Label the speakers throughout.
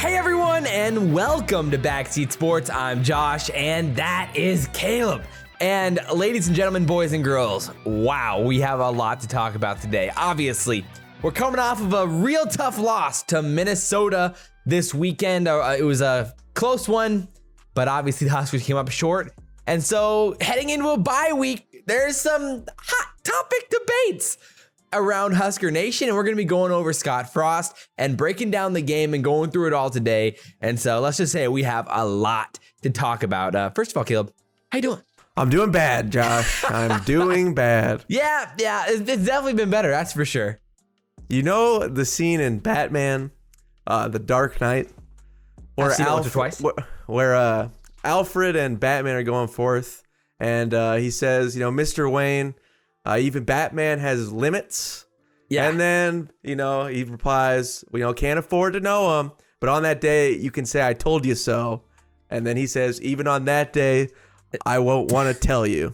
Speaker 1: Hey everyone, and welcome to Backseat Sports. I'm Josh, and that is Caleb. And ladies and gentlemen, boys and girls, wow, we have a lot to talk about today. Obviously, we're coming off of a real tough loss to Minnesota this weekend. It was a close one, but obviously the Huskers came up short. And so heading into a bye week, there's some hot topic debates around Husker Nation, and we're going to be going over Scott Frost and breaking down the game and going through it all today. And so let's just say we have a lot to talk about. First of all, Caleb, how you doing?
Speaker 2: I'm doing bad, Josh. I'm doing bad.
Speaker 1: Yeah, it's definitely been better, that's for sure.
Speaker 2: You know the scene in Batman, The Dark Knight,
Speaker 1: where I've seen it once or twice.
Speaker 2: Where Alfred and Batman are going forth, and he says, Mr. Wayne, even Batman has limits. Yeah. And then, he replies, can't afford to know him, but on that day, you can say, I told you so. And then he says, even on that day, I won't want to tell you.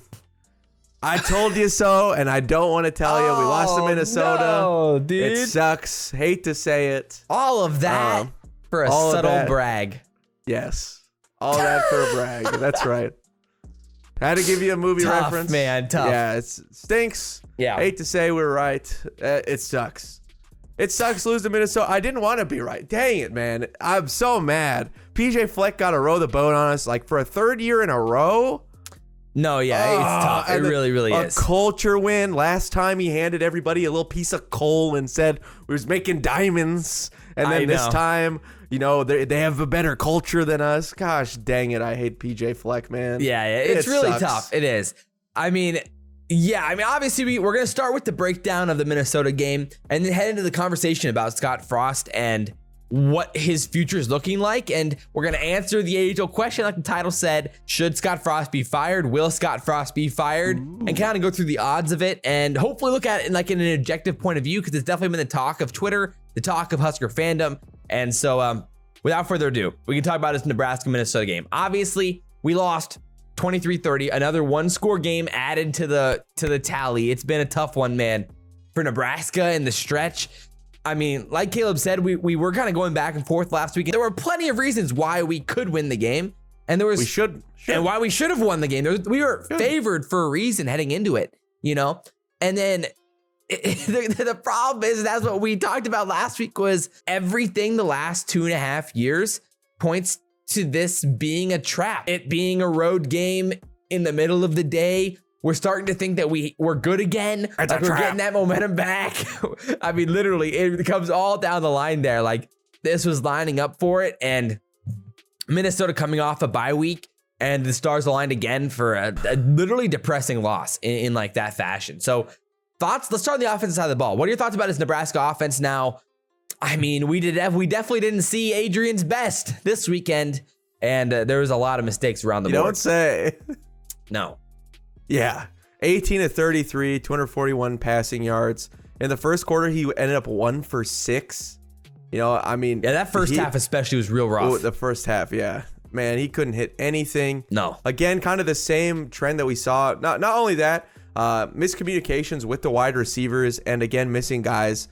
Speaker 2: I told you so, and I don't want to tell you. We lost to Minnesota.
Speaker 1: No, dude.
Speaker 2: It sucks. Hate to say it.
Speaker 1: All of that for a subtle brag.
Speaker 2: Yes. All that for a brag. That's right. Had to give you a movie reference.
Speaker 1: Man, tough.
Speaker 2: Yeah, it stinks.
Speaker 1: Yeah.
Speaker 2: Hate to say we're right. It sucks. It sucks lose to Minnesota. I didn't want to be right. Dang it, man. I'm so mad. PJ Fleck got to row the boat on us like for a third year in a row.
Speaker 1: No, yeah, it's tough. It really, really is.
Speaker 2: A culture win. Last time he handed everybody a little piece of coal and said we was making diamonds. And then this time, they have a better culture than us. Gosh, dang it. I hate PJ Fleck, man.
Speaker 1: Yeah, it's really tough. It is. Obviously we're going to start with the breakdown of the Minnesota game and then head into the conversation about Scott Frost and what his future is looking like. And we're going to answer the age-old question like the title said. Should Scott Frost be fired? Will Scott Frost be fired? Ooh. And kind of go through the odds of it and hopefully look at it in an objective point of view, because it's definitely been the talk of Twitter, the talk of Husker fandom. And so without further ado, we can talk about this Nebraska-Minnesota game. Obviously, we lost 23-30, another one-score game added to the tally. It's been a tough one, man, for Nebraska in the stretch. I mean, like Caleb said, we were kind of going back and forth last week. There were plenty of reasons why we could win the game, and and why we should have won the game. We were favored for a reason heading into it, And then the problem is, that's what we talked about last week, was everything the last 2.5 years points to this being a trap. It being a road game in the middle of the day. We're starting to think that we're good again. We're getting that momentum back. I mean, literally, it comes all down the line there. Like, this was lining up for it, and Minnesota coming off a bye week, and the stars aligned again for a literally depressing loss in like that fashion. So, thoughts? Let's start on the offensive side of the ball. What are your thoughts about this Nebraska offense now? I mean, we definitely didn't see Adrian's best this weekend, and there was a lot of mistakes around the board.
Speaker 2: You don't say.
Speaker 1: No.
Speaker 2: Yeah, 18 of 33, 241 passing yards. In the first quarter, he ended up 1 for 6.
Speaker 1: That first half especially was real rough.
Speaker 2: Oh, the first half, yeah. Man, he couldn't hit anything.
Speaker 1: No.
Speaker 2: Again, kind of the same trend that we saw. Not only that, miscommunications with the wide receivers, and again, missing guys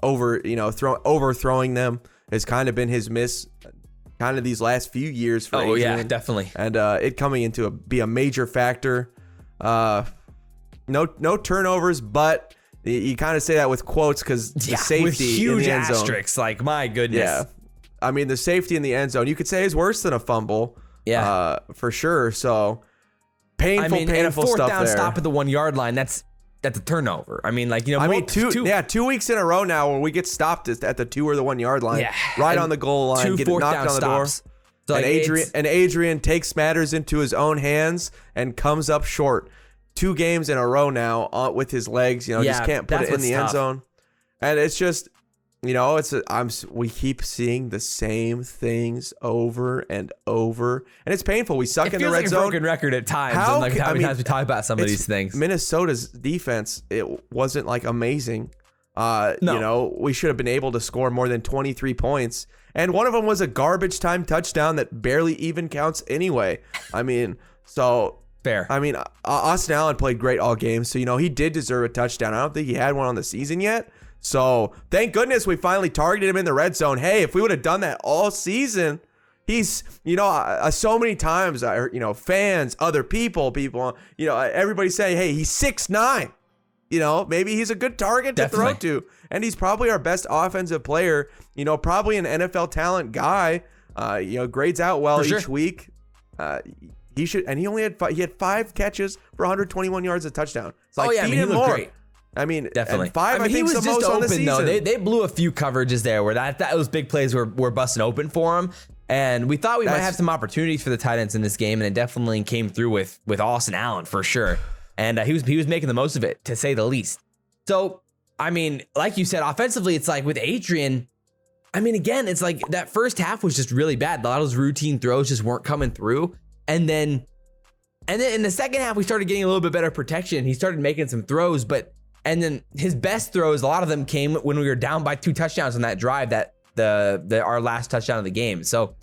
Speaker 2: overthrowing them has kind of been his miss kind of these last few years for Adrian.
Speaker 1: Yeah, definitely.
Speaker 2: And it coming into be a major factor. No turnovers, but you kind of say that with quotes because the safety
Speaker 1: with huge
Speaker 2: in the end zone.
Speaker 1: asterisks, like, my goodness.
Speaker 2: Yeah. I mean, the safety in the end zone, you could say is worse than a fumble.
Speaker 1: Yeah.
Speaker 2: For sure. So painful
Speaker 1: fourth
Speaker 2: stuff
Speaker 1: down
Speaker 2: there.
Speaker 1: Stop at the 1 yard line. That's a turnover. I mean,
Speaker 2: 2 weeks in a row now where we get stopped at the 2 or the 1 yard line, right on the goal line, get knocked on the
Speaker 1: stops.
Speaker 2: door. So and Adrian takes matters into his own hands and comes up short. 2 games in a row now with his legs, just can't put it in the end zone. And it's just, we keep seeing the same things over and over, and it's painful. We suck in the red zone.
Speaker 1: It feels like a broken record at times. How many times we talk about some of these things?
Speaker 2: Minnesota's defense, it wasn't amazing.
Speaker 1: No.
Speaker 2: We should have been able to score more than 23 points, and one of them was a garbage time touchdown that barely even counts anyway.
Speaker 1: Fair.
Speaker 2: Austin Allen played great all game, so he did deserve a touchdown. I don't think he had one on the season yet. So thank goodness we finally targeted him in the red zone. Hey, if we would have done that all season, he's, so many times, fans, other people, everybody say, hey, he's 6'9". Maybe he's a good target to throw to. And he's probably our best offensive player, probably an NFL talent guy, grades out well each week. He should, and he had 5 catches for 121 yards, a touchdown. It's like,
Speaker 1: he looked great.
Speaker 2: I mean,
Speaker 1: definitely.
Speaker 2: And 5, I think,
Speaker 1: he was
Speaker 2: the
Speaker 1: just
Speaker 2: most on the
Speaker 1: open though.
Speaker 2: season.
Speaker 1: They blew a few coverages there where that those big plays were busting open for him, and we thought we might have some opportunities for the tight ends in this game, and it definitely came through with Austin Allen for sure, and he was making the most of it, to say the least. So I mean, like you said, offensively, it's like with Adrian. I mean, again, it's like that first half was just really bad. A lot of those routine throws just weren't coming through, and then in the second half we started getting a little bit better protection. He started making some throws, and then his best throws, a lot of them came when we were down by 2 touchdowns on that drive, that our last touchdown of the game. So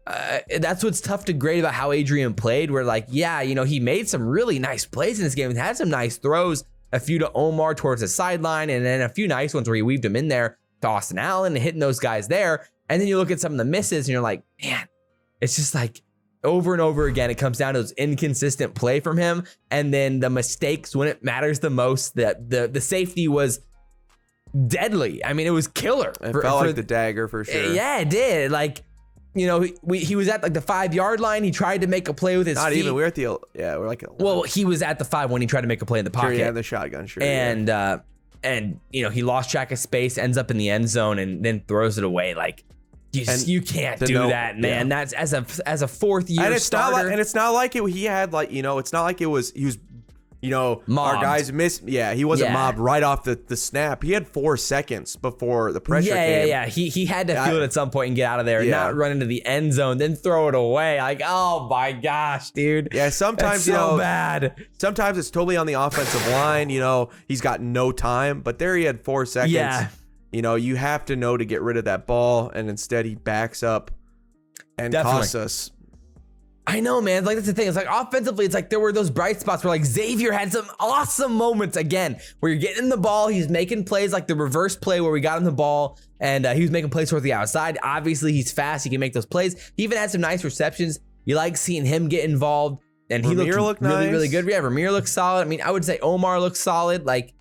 Speaker 1: that's what's tough to grade about how Adrian played. We're like, he made some really nice plays in this game and had some nice throws, a few to Omar towards the sideline, and then a few nice ones where he weaved them in there to Austin Allen and hitting those guys there. And then you look at some of the misses and you're like, man, it's just like over and over again, it comes down to those inconsistent play from him. And then the mistakes when it matters the most. That the safety was deadly. I mean, it was killer.
Speaker 2: It felt like the dagger for sure.
Speaker 1: Yeah, it did. Like, he was at like the 5-yard line. He tried to make a play with his feet.
Speaker 2: Not even. We're at the, we're like.
Speaker 1: Well, he was at the 5 when he tried to make a play in the pocket.
Speaker 2: Sure, yeah, the shotgun, sure.
Speaker 1: And he lost track of space, ends up in the end zone, and then throws it away. Like, you can't do that, man. Yeah. That's as a fourth year starter.
Speaker 2: And it's not like he had like, it's not like he was mobbed. Our guys missed. Yeah, he wasn't mobbed right off the snap. He had 4 seconds before the pressure came.
Speaker 1: Yeah. He had to feel it at some point and get out of there and not run into the end zone, then throw it away. Like, oh my gosh, dude.
Speaker 2: Yeah, sometimes,
Speaker 1: that's so bad.
Speaker 2: Sometimes it's totally on the offensive line. He's got no time, but there he had 4 seconds.
Speaker 1: Yeah.
Speaker 2: You have to know to get rid of that ball, and instead he backs up and costs us.
Speaker 1: I know, man. Like, that's the thing. It's like offensively, it's like there were those bright spots where like Xavier had some awesome moments again, where you're getting the ball, he's making plays like the reverse play where we got him the ball, and he was making plays towards the outside. Obviously, he's fast. He can make those plays. He even had some nice receptions. You like seeing him get involved, and he looked really, really good. Yeah, Ramir looked solid. I mean, I would say Omar looked solid. Like,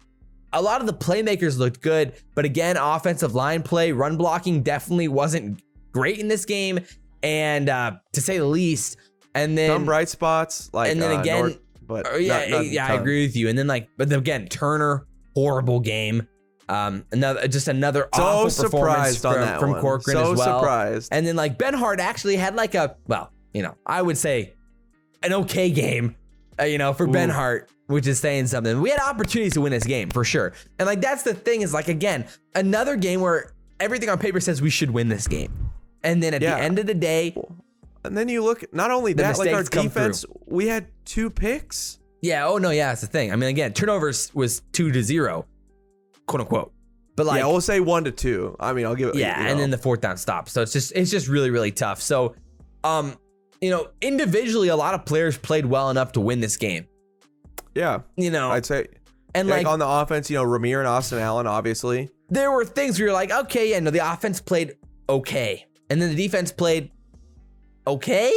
Speaker 1: a lot of the playmakers looked good, but again, offensive line play, run blocking definitely wasn't great in this game, and to say the least. And then
Speaker 2: some bright spots, like,
Speaker 1: and then again, I agree with you. And then but again, Turner, horrible game. Another awful performance from Corcoran as well.
Speaker 2: Surprised.
Speaker 1: And then Ben Hart actually had I would say an okay game, for Ben Hart, which is saying something. We had opportunities to win this game for sure. And that's the thing is again, another game where everything on paper says we should win this game. And then at the end of the day,
Speaker 2: and then you look, not only that, like our defense, we had 2 picks.
Speaker 1: Yeah. Oh no. Yeah. That's the thing. I mean, again, turnovers was 2-0, quote unquote. But
Speaker 2: we'll say 1-2. I mean, I'll give it.
Speaker 1: Yeah. And then the 4th down stop. So it's just really, really tough. So, individually, a lot of players played well enough to win this game.
Speaker 2: Yeah. I'd say. And on the offense, Ramir and Austin Allen, obviously.
Speaker 1: There were things where you're like, okay, the offense played okay. And then the defense played okay.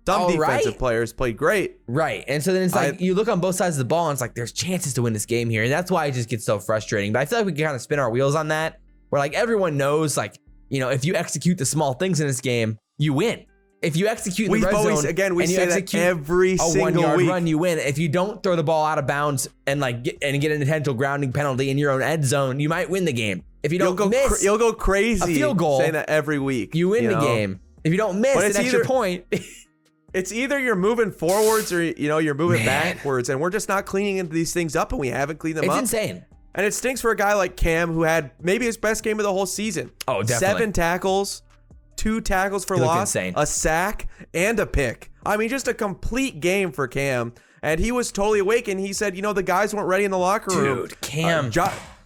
Speaker 2: Some defensive players played great.
Speaker 1: Right. And so then it's you look on both sides of the ball and it's like there's chances to win this game here. And that's why it just gets so frustrating. But I feel like we can kind of spin our wheels on that. Where everyone knows if you execute the small things in this game, you win. If you execute in the red zone,
Speaker 2: we say that every single
Speaker 1: 1-yard run, you win. If you don't throw the ball out of bounds and get an intentional grounding penalty in your own end zone, you might win the game. If you don't miss,
Speaker 2: you'll go crazy.
Speaker 1: A field goal,
Speaker 2: saying that every week,
Speaker 1: you win the game. If you don't miss an extra point,
Speaker 2: it's either you're moving forwards or you're moving backwards, and we're just not cleaning these things up, and we haven't cleaned them up.
Speaker 1: It's insane.
Speaker 2: And it stinks for a guy like Cam who had maybe his best game of the whole season.
Speaker 1: Oh, definitely.
Speaker 2: 7 tackles, 2 tackles for loss, a sack, and a pick. I mean, just a complete game for Cam. And he was totally awake, and he said, the guys weren't ready in the locker room.
Speaker 1: Dude, Cam.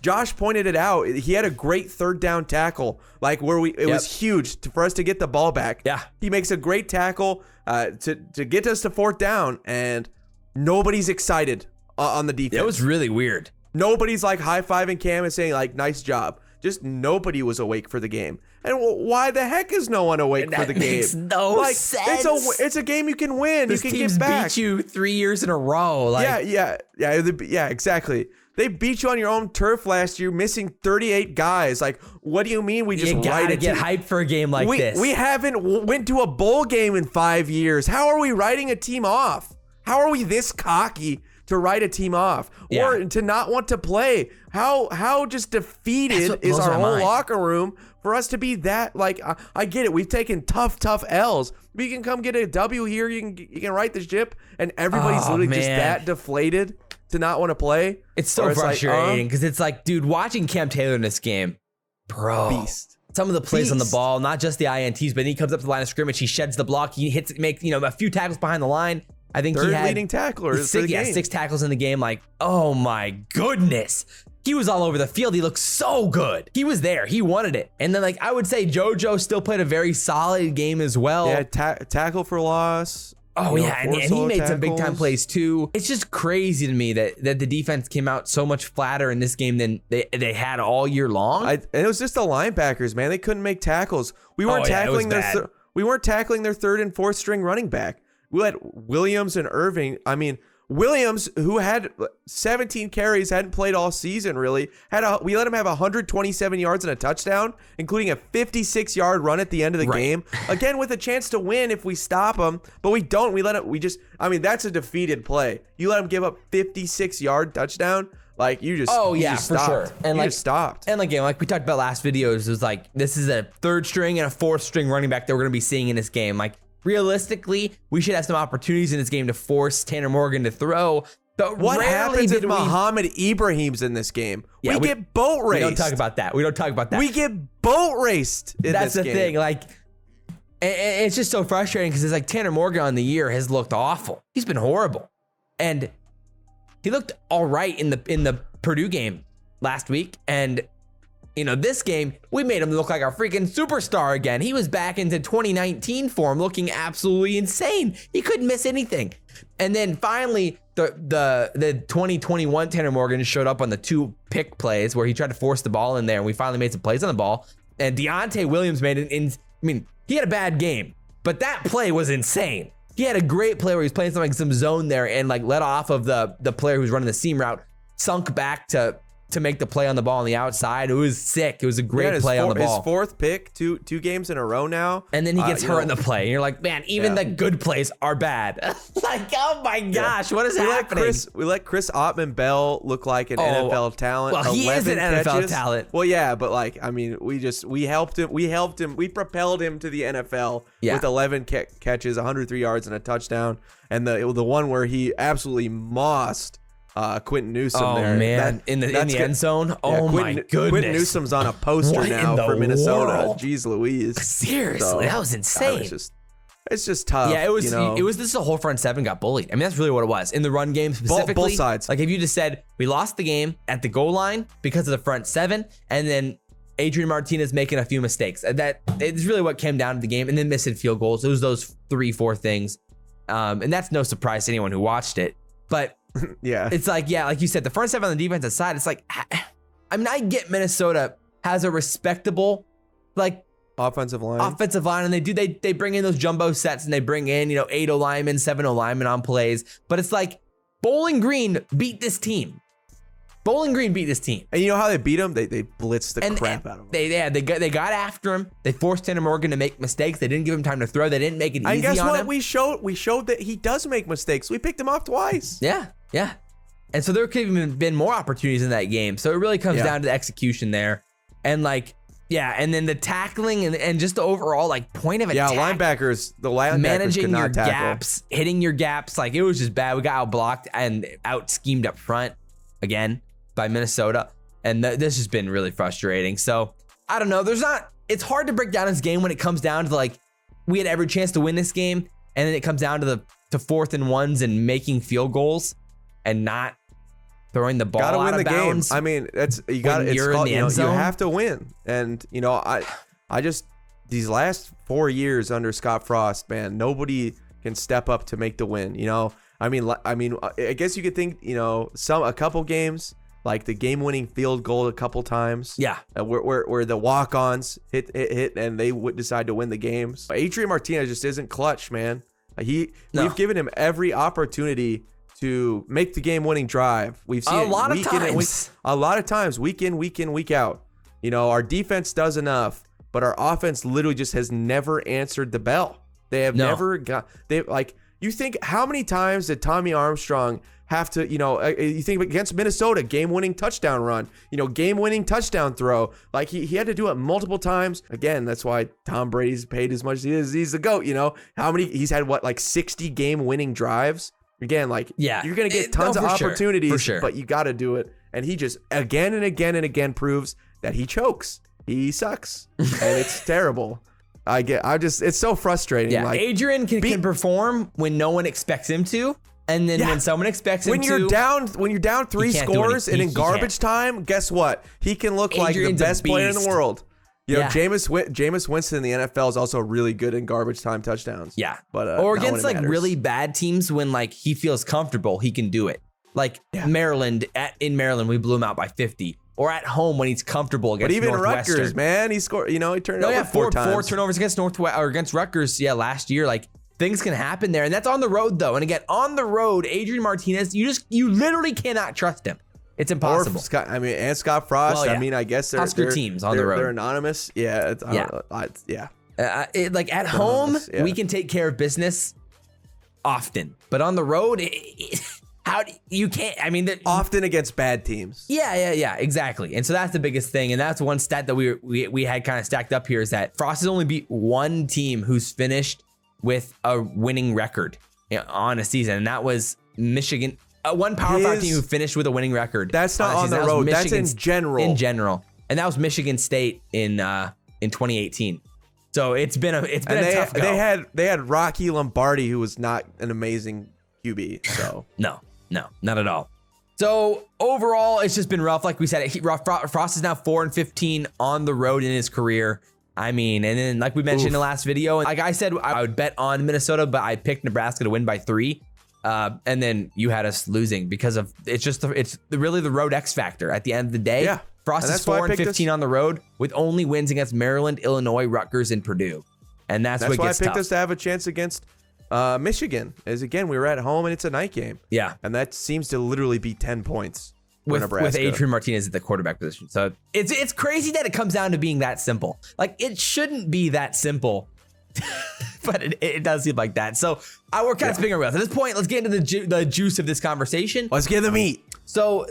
Speaker 2: Josh pointed it out. He had a great 3rd down tackle, it was huge for us to get the ball back.
Speaker 1: Yeah.
Speaker 2: He makes a great tackle to get us to 4th down, and nobody's excited on the defense.
Speaker 1: It was really weird.
Speaker 2: Nobody's like high-fiving Cam and saying like, nice job. Just nobody was awake for the game. And why the heck is no one awake for the game?
Speaker 1: Makes no sense.
Speaker 2: It's a game you can win.
Speaker 1: This
Speaker 2: you can
Speaker 1: team's
Speaker 2: get back.
Speaker 1: beat you 3 years in a row. Like,
Speaker 2: yeah, exactly. They beat you on your own turf last year, missing 38 guys. Like, what do you mean we just
Speaker 1: you gotta get hyped for a game like this?
Speaker 2: We haven't went to a bowl game in 5 years. How are we writing a team off? How are we this cocky to write a team off or to not want to play? How just defeated is our whole locker room for us to be that? Like, I get it. We've taken tough L's. We can come get a W here. You can right the ship, and everybody's literally just that deflated to not want to play.
Speaker 1: It's so frustrating because it's like, dude, watching Cam Taylor in this game, bro.
Speaker 2: Beast.
Speaker 1: Some of the plays on the ball, not just the INTs, but then he comes up to the line of scrimmage, he sheds the block, he makes a few tackles behind the line. I think he had
Speaker 2: leading tackler.
Speaker 1: 6 tackles in the game. Like, oh my goodness. He was all over the field. He looked so good. He was there. He wanted it. And then, like, I would say JoJo still played a very solid game as well.
Speaker 2: Yeah, tackle for loss.
Speaker 1: Oh, yeah, and he made some big-time plays, too. It's just crazy to me that the defense came out so much flatter in this game than they had all year long.
Speaker 2: And it was just the linebackers, man. They couldn't make tackles. We weren't tackling their third and fourth string running back. We let Williams and Irving, Williams, who had 17 carries, hadn't played all season really, we let him have 127 yards and a touchdown, including a 56-yard run at the end of the game. Again, with a chance to win if we stop him, but we don't. That's a defeated play. You let him give up 56-yard touchdown. Like, you just
Speaker 1: for sure. And
Speaker 2: just stopped.
Speaker 1: And like we talked about last videos, it was like, this is a third string and a fourth string running back that we're going to be seeing in this game. Like, realistically, we should have some opportunities in this game to force Tanner Morgan to throw. But
Speaker 2: what happens if Muhammad Ibrahim's in this game? We get boat raced.
Speaker 1: We don't talk about that.
Speaker 2: We get boat raced in
Speaker 1: That's
Speaker 2: this
Speaker 1: the
Speaker 2: game.
Speaker 1: thing. Like, it's just so frustrating because it's like Tanner Morgan on the year has looked awful. He's been horrible. And he looked all right in the Purdue game last week. And this game, we made him look like a freaking superstar again. He was back into 2019 form, looking absolutely insane. He couldn't miss anything. And then finally, the 2021 Tanner Morgan showed up on the 2 pick plays where he tried to force the ball in there, and we finally made some plays on the ball. And Deontay Williams made he had a bad game, but that play was insane. He had a great play where he was playing some zone there and like let off of the player who was running the seam route, sunk back to make the play on the ball on the outside. It was sick. It was a great play on the ball.
Speaker 2: His 4th pick, two games in a row now.
Speaker 1: And then he gets hurt in the play. And you're like, man, even the good plays are bad. Like, oh my gosh, what is happening?
Speaker 2: We let Chris Ottman-Bell look like an NFL talent.
Speaker 1: Well, he is an NFL talent.
Speaker 2: Well, yeah, but we helped him. We propelled him to the NFL with 11 catches, 103 yards, and a touchdown. And the one where he absolutely mossed Quentin Newsome there.
Speaker 1: Oh, man. In the end zone? Oh, my goodness.
Speaker 2: Quentin Newsome's on a poster now for Minnesota.
Speaker 1: World?
Speaker 2: Jeez Louise.
Speaker 1: Seriously, that was insane.
Speaker 2: It's just tough.
Speaker 1: Yeah, this is the whole front seven got bullied. That's really what it was. In the run game specifically.
Speaker 2: Both sides.
Speaker 1: Like, if you just said, we lost the game at the goal line because of the front seven, and then Adrian Martinez making a few mistakes. That is really what came down to the game, and then missing field goals. It was those 3-4 things. And that's no surprise to anyone who watched it. But
Speaker 2: yeah,
Speaker 1: it's like, like you said, the front seven on the defensive side, it's like, I get Minnesota has a respectable, like,
Speaker 2: offensive line,
Speaker 1: and they bring in those jumbo sets, and they bring in 8 O linemen, 7 O linemen on plays, but it's like Bowling Green beat this team. And
Speaker 2: you know how they beat them? They blitzed the crap out of them.
Speaker 1: They got after him. They forced Tanner Morgan to make mistakes. They didn't give him time to throw. They didn't make it easy on him.
Speaker 2: And guess what? We showed that he does make mistakes. We picked him off twice.
Speaker 1: Yeah. And so there could have even been more opportunities in that game. So it really comes down to the execution there. And and then the tackling and just the overall point of attack.
Speaker 2: Yeah, the linebackers
Speaker 1: managing
Speaker 2: could not
Speaker 1: your
Speaker 2: tackle.
Speaker 1: gaps, hitting your gaps. Like, it was just bad. We got out blocked and out schemed up front again by Minnesota. And this has been really frustrating. So I don't know. It's hard to break down this game when it comes down to we had every chance to win this game. And then it comes down to 4th and 1s and making field goals and not throwing the ball out of bounds.
Speaker 2: Gotta win the game. You have to win. And, I just, these last 4 years under Scott Frost, man, nobody can step up to make the win. I guess you could think, a couple games like the game-winning field goal a couple times.
Speaker 1: Yeah.
Speaker 2: Where the walk-ons hit, and they would decide to win the games. Adrian Martinez just isn't clutch, man. We've given him every opportunity to make the game-winning drive. We've seen
Speaker 1: a lot of times,
Speaker 2: week in, week out. You know, our defense does enough, but our offense literally just has never answered the bell. They have never got. You think, how many times did Tommy Armstrong have to, you think against Minnesota, game-winning touchdown run, game-winning touchdown throw. Like he had to do it multiple times. Again, that's why Tom Brady's paid as much as he is. He's the GOAT, how many, he's had 60 game-winning drives. Again, you're going to get tons of opportunities, but you got to do it. And he just again and again and again proves that he chokes. He sucks. And it's terrible. It's so frustrating.
Speaker 1: Yeah, Adrian can perform when no one expects him to. And then when someone expects him
Speaker 2: when you're down 3 scores and in garbage time, guess what? He can look like the best player in the world. Jameis Winston in the NFL is also really good in garbage time touchdowns.
Speaker 1: Yeah,
Speaker 2: but
Speaker 1: or against really bad teams when he feels comfortable, he can do it. Maryland in Maryland, we blew him out by 50. Or at home when he's comfortable against Northwestern. But even Rutgers,
Speaker 2: man, he scored. He turned it over four times.
Speaker 1: 4 turnovers against against Rutgers. Yeah, last year, things can happen there, and that's on the road though. And again, on the road, Adrian Martinez, you literally cannot trust him. It's impossible.
Speaker 2: And Scott Frost.
Speaker 1: Well, yeah.
Speaker 2: I guess they're
Speaker 1: Husker teams on the road.
Speaker 2: They're anonymous. Yeah.
Speaker 1: At home, we can take care of business often, but on the road, you can't.
Speaker 2: Often against bad teams.
Speaker 1: Yeah, exactly. And so that's the biggest thing, and that's one stat that we had kind of stacked up here is that Frost has only beat one team who's finished with a winning record on a season, and that was Michigan. One Power 5 team who finished with a winning record.
Speaker 2: That's not on the road. That's in general.
Speaker 1: In general, and that was Michigan State in 2018. So it's been a tough go.
Speaker 2: They had Rocky Lombardi, who was not an amazing QB. So
Speaker 1: no, not at all. So overall, it's just been rough. Like we said, Frost is now 4-15 on the road in his career. And then like we mentioned in the last video, like I said, I would bet on Minnesota, but I picked Nebraska to win by 3. And then you had us losing because of it's really the road X factor at the end of the day.
Speaker 2: Yeah.
Speaker 1: Frost is 4-15 on the road with only wins against Maryland, Illinois, Rutgers, and Purdue. And that's what gets
Speaker 2: why I picked
Speaker 1: tough.
Speaker 2: us to have a chance against Michigan. As again, we were at home and it's a night game.
Speaker 1: Yeah.
Speaker 2: And that seems to literally be 10 points.
Speaker 1: With Adrian Martinez at the quarterback position. So it's crazy that it comes down to being that simple. It shouldn't be that simple, but it does seem like that. So we're kind of spinning our wheels. At this point, let's get into the juice of this conversation.
Speaker 2: Let's get the meat.
Speaker 1: So,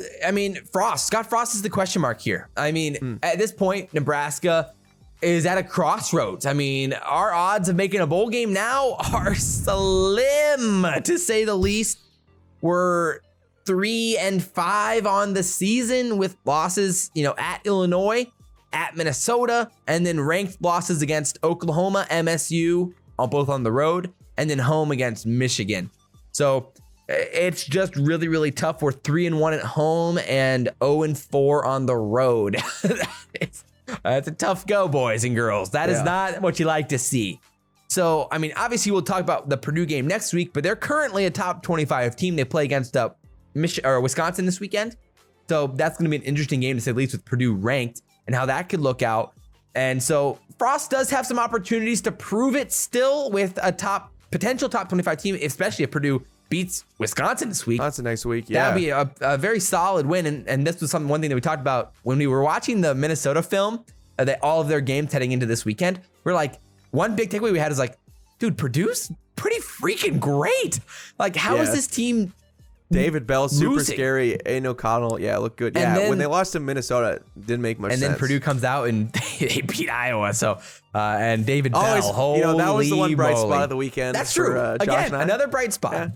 Speaker 1: Scott Frost is the question mark here. At this point, Nebraska is at a crossroads. Our odds of making a bowl game now are slim, to say the least. We're 3-5 on the season with losses, at Illinois, at Minnesota, and then ranked losses against Oklahoma, MSU, both on the road, and then home against Michigan. So it's just really, really tough. We're 3-1 at home and 0-4 on the road. That's a tough go, boys and girls. That is not what you like to see. So, obviously we'll talk about the Purdue game next week, but they're currently a top 25 team. They play against Wisconsin this weekend. So that's going to be an interesting game to say the least with Purdue ranked and how that could look out. And so Frost does have some opportunities to prove it still with a potential top 25 team, especially if Purdue beats Wisconsin this week.
Speaker 2: That's a nice week. Yeah.
Speaker 1: That'd be a very solid win. And this was one thing that we talked about when we were watching the Minnesota film, all of their games heading into this weekend. We're like, one big takeaway we had is dude, Purdue's pretty freaking great. How is this team
Speaker 2: David Bell, super
Speaker 1: losing?
Speaker 2: Scary. Aiden O'Connell, looked good. When they lost to Minnesota, it didn't make much sense.
Speaker 1: And then Purdue comes out and they beat Iowa. So, and David Bell,
Speaker 2: that was the one bright spot of the weekend.
Speaker 1: That's true. Again, another bright spot,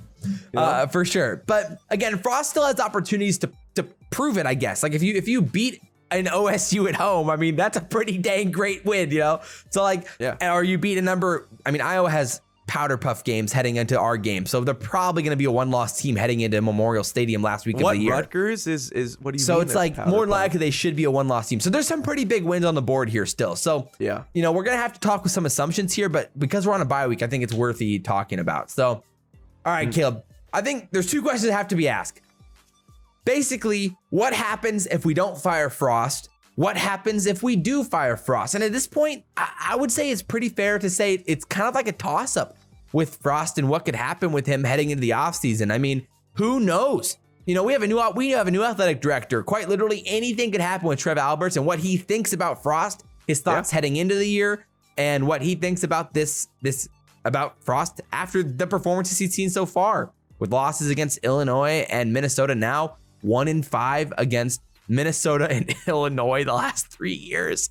Speaker 1: for sure. But again, Frost still has opportunities to prove it, I guess. If you beat an OSU at home, that's a pretty dang great win, So or you beat a number. Iowa has powder puff games heading into our game, so they're probably going to be a one-loss team heading into Memorial Stadium last week of the year.
Speaker 2: Rutgers is what do you mean?
Speaker 1: So it's more likely they should be a one-loss team. So there's some pretty big wins on the board here still. So we're going to have to talk with some assumptions here, but because we're on a bye week, I think it's worthy talking about. So, all right, Caleb, I think there's 2 questions that have to be asked. basically, what happens if we don't fire Frost? What happens if we do fire Frost? And at this point, I would say it's pretty fair to say it's kind of like a toss-up with Frost and what could happen with him heading into the offseason. I mean, who knows? You know, we have a new athletic director. Quite literally, anything could happen with Trev Alberts and what he thinks about Frost, his thoughts heading into the year, and what he thinks about about Frost after the performances he's seen so far, with losses against Illinois and Minnesota now, 1-5 against Minnesota and Illinois the last 3 years.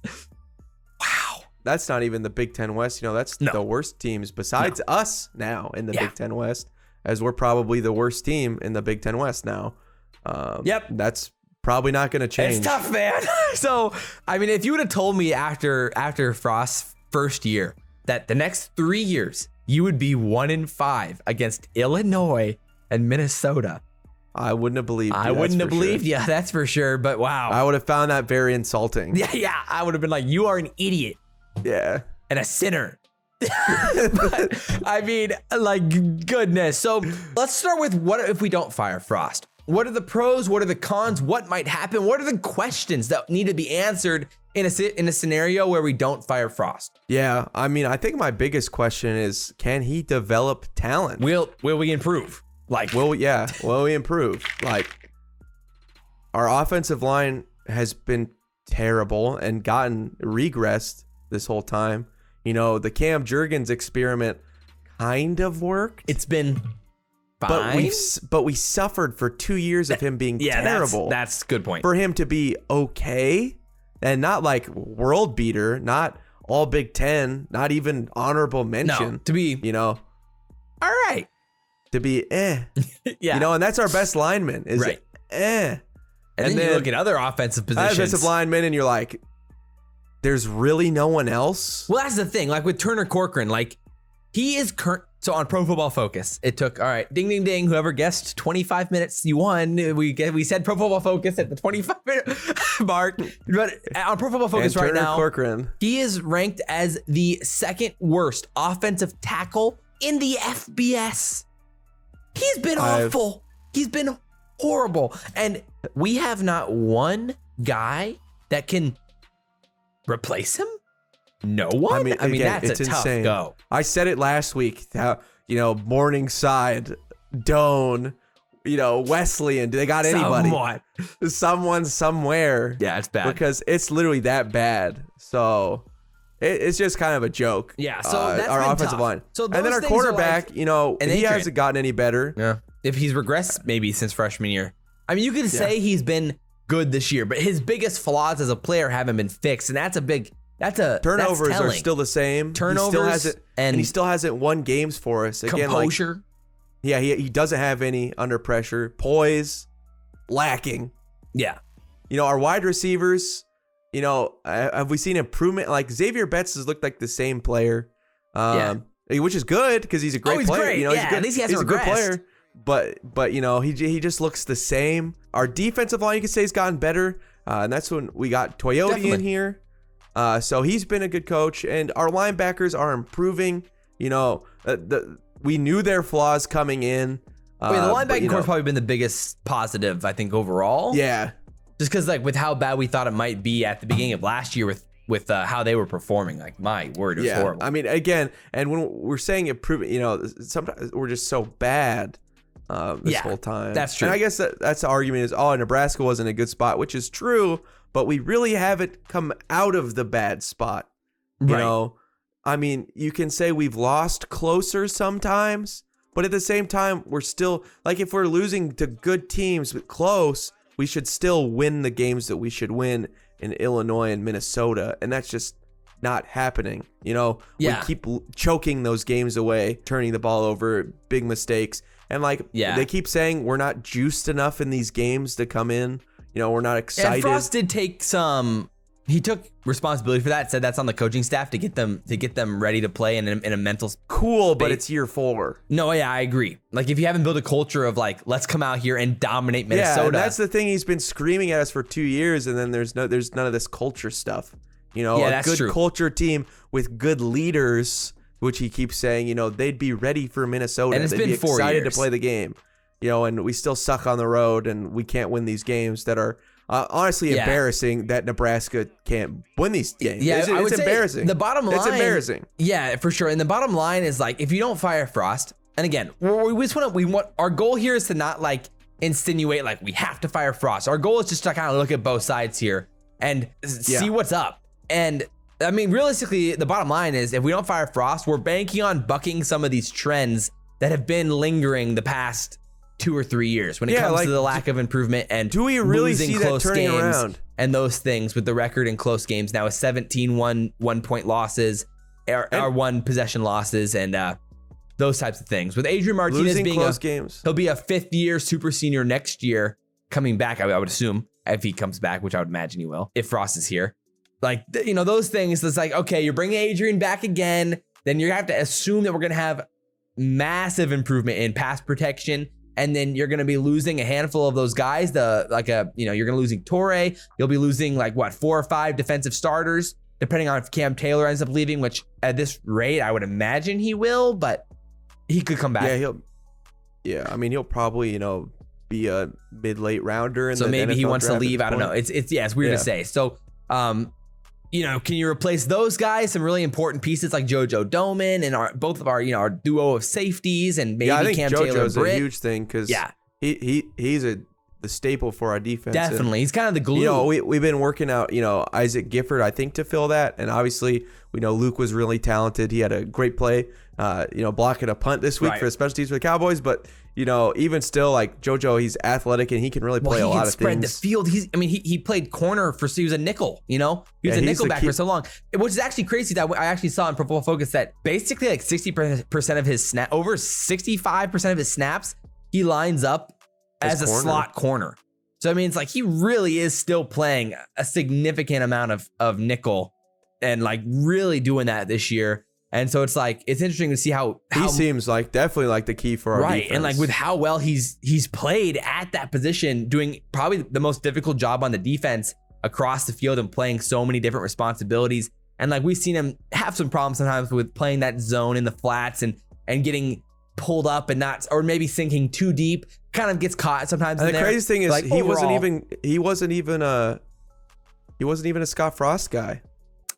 Speaker 1: Wow.
Speaker 2: That's not even the Big Ten West. You know, that's the worst teams besides us now in the Big Ten West, as we're probably the worst team in the Big Ten West now. That's probably not going to change.
Speaker 1: It's tough, man. So, I mean, if you would have told me after Frost's first year that the next 3 years you would be 1-5 against Illinois and Minnesota,
Speaker 2: I wouldn't have believed you.
Speaker 1: I wouldn't have believed you, that's for sure. But wow.
Speaker 2: I would have found that very insulting.
Speaker 1: Yeah. I would have been like, you are an idiot.
Speaker 2: Yeah.
Speaker 1: And a sinner. But, I mean, like, goodness. So let's start with what if we don't fire Frost? What are the pros? What are the cons? What might happen? What are the questions that need to be answered in a scenario where we don't fire Frost?
Speaker 2: Yeah. I mean, I think my biggest question is, can he develop talent?
Speaker 1: Will we improve? Like,
Speaker 2: will we improve? Like, our offensive line has been terrible and gotten regressed this whole time. You know, the Cam Jurgens experiment kind of worked.
Speaker 1: It's been fine.
Speaker 2: But we suffered for 2 years of him being terrible.
Speaker 1: That's a good point.
Speaker 2: For him to be okay and not like world beater, not all Big Ten, not even honorable mention.
Speaker 1: No, to be,
Speaker 2: you know,
Speaker 1: all right.
Speaker 2: To be
Speaker 1: Yeah.
Speaker 2: You know, and that's our best lineman is
Speaker 1: right.
Speaker 2: And
Speaker 1: then you look at other offensive positions.
Speaker 2: Offensive linemen, and you're like, there's really no one else.
Speaker 1: Well, that's the thing. Like with Turner Corcoran, like he is current. So on Pro Football Focus, it took, all right, ding, ding, ding. Whoever guessed 25 minutes, you won. We said Pro Football Focus at the 25-minute mark. But on Pro Football Focus right now,
Speaker 2: Corcoran,
Speaker 1: he is ranked as the second worst offensive tackle in the FBS. He's been awful. He's been horrible. And we have not one guy that can replace him. No one? I mean, again, that's a tough go.
Speaker 2: I said it last week, how, you know, Morningside, Doan, you know, Wesleyan, do they got anybody? Someone somewhere.
Speaker 1: Yeah, it's bad.
Speaker 2: Because it's literally that bad. So it's just kind of a joke.
Speaker 1: Yeah, so that's
Speaker 2: our offensive
Speaker 1: tough.
Speaker 2: line.
Speaker 1: So
Speaker 2: and then our quarterback, you know, he hasn't gotten any better.
Speaker 1: Yeah. If he's regressed maybe since freshman year. I mean, you could say he's been good this year, but his biggest flaws as a player haven't been fixed. And that's a big,
Speaker 2: turnovers are still the same.
Speaker 1: Turnovers
Speaker 2: and he still hasn't won games for us. Again,
Speaker 1: composure.
Speaker 2: Like, he doesn't have any under pressure. Poise, lacking.
Speaker 1: Yeah.
Speaker 2: You know, our wide receivers, you know, have we seen improvement? Like Xavier Betts has looked like the same player, which is good because he's a great player.
Speaker 1: Great.
Speaker 2: You know,
Speaker 1: at least he hasn't
Speaker 2: he's a good player. But you know, he just looks the same. Our defensive line, you could say, has gotten better, and that's when we got Toyota in here. So he's been a good coach, and our linebackers are improving. You know, we knew their flaws coming in.
Speaker 1: The linebacking core's probably been the biggest positive, I think, overall.
Speaker 2: Yeah.
Speaker 1: Just because, like, with how bad we thought it might be at the beginning of last year with how they were performing, like, my word, it was horrible.
Speaker 2: I mean, again, and when we're saying improvement, you know, sometimes we're just so bad this whole time.
Speaker 1: That's true.
Speaker 2: And I guess that's the argument is, Nebraska wasn't a good spot, which is true, but we really haven't come out of the bad spot. You know, I mean, you can say we've lost closer sometimes, but at the same time, we're still, like, if we're losing to good teams but close, we should still win the games that we should win in Illinois and Minnesota. And that's just not happening. You know, we keep choking those games away, turning the ball over, big mistakes. And like, they keep saying we're not juiced enough in these games to come in. You know, we're not excited.
Speaker 1: And Frost did take he took responsibility for that, said that's on the coaching staff to get them ready to play in a mental
Speaker 2: cool, but it's year 4.
Speaker 1: No, yeah, I agree. Like, if you haven't built a culture of like, let's come out here and dominate Minnesota.
Speaker 2: Yeah, and that's the thing. He's been screaming at us for 2 years, and then there's none of this culture stuff. You know, a good culture team with good leaders, which he keeps saying, you know, they'd be ready for Minnesota.
Speaker 1: And it's
Speaker 2: they'd
Speaker 1: been
Speaker 2: be
Speaker 1: 4
Speaker 2: excited
Speaker 1: years
Speaker 2: to play the game. and we still suck on the road and we can't win these games that are honestly embarrassing that Nebraska can't win these games.
Speaker 1: Yeah,
Speaker 2: it's
Speaker 1: I would say
Speaker 2: embarrassing.
Speaker 1: The bottom line,
Speaker 2: it's embarrassing.
Speaker 1: Yeah, for sure. And the bottom line is like, if you don't fire Frost, and again, we want our goal here is to not like insinuate like we have to fire Frost. Our goal is just to kind of look at both sides here and see what's up. And I mean, realistically, the bottom line is if we don't fire Frost, we're banking on bucking some of these trends that have been lingering the past 2 or 3 years when it comes to the lack of improvement and
Speaker 2: do we really
Speaker 1: losing
Speaker 2: see
Speaker 1: close
Speaker 2: that turning
Speaker 1: games
Speaker 2: around?
Speaker 1: And those things with the record in close games now is 17 one-point losses, or one possession losses, and those types of things. With Adrian Martinez
Speaker 2: losing
Speaker 1: being
Speaker 2: close games,
Speaker 1: he'll be a 5th-year super senior next year, coming back. I would assume if he comes back, which I would imagine he will if Frost is here. Like those things. It's like, okay, you're bringing Adrian back again, then you have to assume that we're gonna have massive improvement in pass protection. And then you're going to be losing a handful of those guys. You're going to losing Torre. You'll be losing 4 or 5 defensive starters, depending on if Cam Taylor ends up leaving, which at this rate, I would imagine he will, but he could come back.
Speaker 2: I mean, he'll probably, be a mid-late rounder.
Speaker 1: So maybe he wants to leave. I don't know. It's weird to say. So, can you replace those guys? Some really important pieces like JoJo Domann and both of our duo of safeties, and maybe
Speaker 2: I think
Speaker 1: Cam
Speaker 2: JoJo's
Speaker 1: Taylor Britt.
Speaker 2: a huge thing because he's the staple for our defense.
Speaker 1: Definitely, he's kind of the glue.
Speaker 2: We've been working out Isaac Gifford, I think, to fill that, and obviously we know Luke was really talented. He had a great play, blocking a punt this week for the special teams for the Cowboys, but. Even still, like JoJo, he's athletic and he can really play a lot of things. He can spread the field.
Speaker 1: He played corner he was a nickel. He was a nickel back for so long, which is actually crazy. That I actually saw in Pro Football Focus that basically like 60% of his over 65% of his snaps, he lines up as a slot corner. So I mean, it's like he really is still playing a significant amount of nickel, and like really doing that this year. And so it's interesting to see how
Speaker 2: he seems like definitely like the key for our defense.
Speaker 1: And like with how well he's played at that position, doing probably the most difficult job on the defense across the field and playing so many different responsibilities. And like we've seen him have some problems sometimes with playing that zone in the flats and getting pulled up and not, or maybe sinking too deep, kind of gets caught sometimes.
Speaker 2: And the crazy thing is he wasn't even a Scott Frost guy.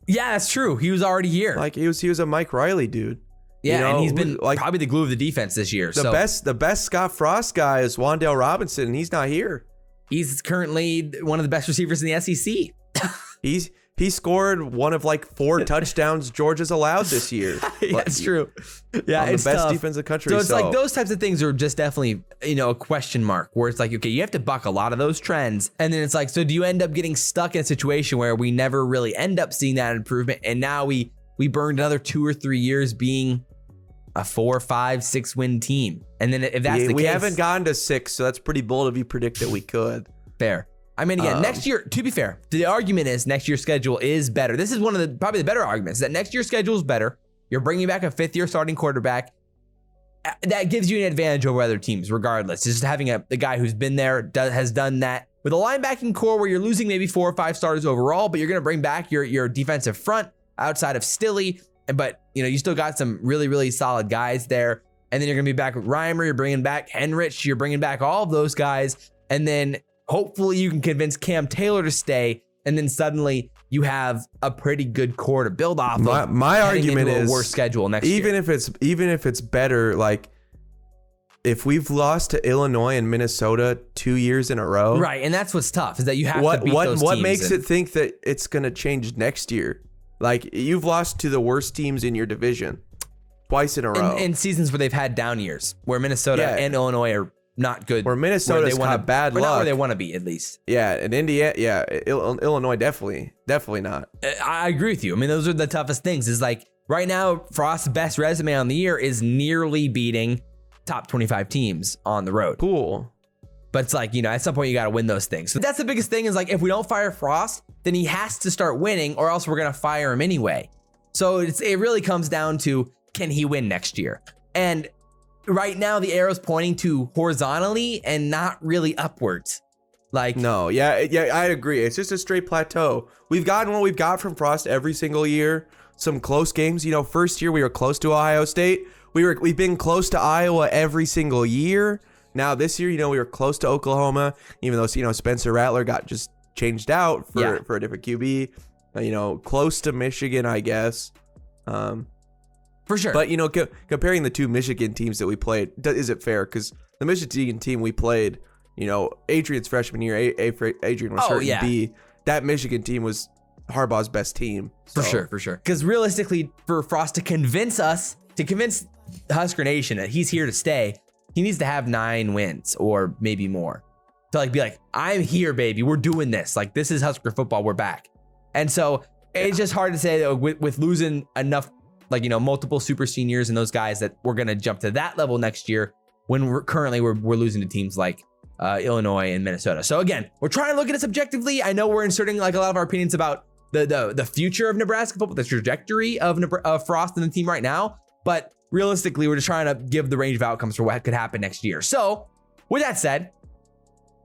Speaker 1: Yeah, that's true. He was already here.
Speaker 2: Like he was a Mike Riley dude.
Speaker 1: Yeah, and he's been probably the glue of the defense this year.
Speaker 2: The best Scott Frost guy is Wan'Dale Robinson, and he's not here.
Speaker 1: He's currently one of the best receivers in the SEC.
Speaker 2: He scored one of 4 touchdowns Georgia's allowed this year.
Speaker 1: That's true. Yeah,
Speaker 2: it's the best
Speaker 1: tough.
Speaker 2: defense in the country.
Speaker 1: So it's like those types of things are just definitely a question mark where it's like, okay, you have to buck a lot of those trends, and then it's like, so do you end up getting stuck in a situation where we never really end up seeing that improvement, and now we burned another 2 or 3 years being a 4, 5, 6 win team, and then if that's the case,
Speaker 2: we haven't gotten to 6, so that's pretty bold of you to predict that we could.
Speaker 1: Fair. I mean, again, next year, to be fair, the argument is next year's schedule is better. This is one of probably the better arguments, that next year's schedule is better. You're bringing back a 5th-year starting quarterback. That gives you an advantage over other teams, regardless. Just having the guy who's been there, has done that. With a linebacking core where you're losing maybe 4 or 5 starters overall, but you're going to bring back your defensive front outside of Stilley. But, you still got some really, really solid guys there. And then you're going to be back with Reimer. You're bringing back Henrich. You're bringing back all of those guys. And then hopefully you can convince Cam Taylor to stay, and then suddenly you have a pretty good core to build off of.
Speaker 2: My argument is
Speaker 1: a worse schedule next year.
Speaker 2: Even if it's better, like if we've lost to Illinois and Minnesota 2 years in a row,
Speaker 1: right? And that's what's tough is that you have to beat those teams.
Speaker 2: What makes it think that it's going to change next year? Like you've lost to the worst teams in your division twice in a row,
Speaker 1: in seasons where they've had down years, where Minnesota and Illinois are not good.
Speaker 2: Where Minnesota's got bad luck.
Speaker 1: Not where they want to be, at least.
Speaker 2: Yeah, and Indiana, Illinois definitely not.
Speaker 1: I agree with you. I mean, those are the toughest things. Is like right now, Frost's best resume on the year is nearly beating top 25 teams on the road.
Speaker 2: Cool.
Speaker 1: But it's like, at some point you got to win those things. So that's the biggest thing is like, if we don't fire Frost, then he has to start winning or else we're going to fire him anyway. So it really comes down to, can he win next year? And right now the arrow's pointing to horizontally and not really upwards. Like,
Speaker 2: no, yeah, I agree. It's just a straight plateau. We've gotten what we've got from Frost every single year. Some close games. First year we were close to Ohio State. We've been close to Iowa every single year. Now this year, we were close to Oklahoma, even though Spencer Rattler got just changed out for a different QB. Close to Michigan, I guess.
Speaker 1: For sure.
Speaker 2: But comparing the two Michigan teams that we played, is it fair? Because the Michigan team we played, Adrian's freshman year, Adrian was hurt in B. That Michigan team was Harbaugh's best team. So.
Speaker 1: For sure. Because realistically, for Frost to convince Husker Nation that he's here to stay, he needs to have 9 wins or maybe more to be like, I'm here, baby. We're doing this. Like, this is Husker football. We're back. And so it's just hard to say that with losing enough, multiple super seniors and those guys that we're going to jump to that level next year when we're losing to teams like Illinois and Minnesota. So again, we're trying to look at it subjectively. I know we're inserting a lot of our opinions about the future of Nebraska football, the trajectory of Frost and the team right now. But realistically, we're just trying to give the range of outcomes for what could happen next year. So with that said,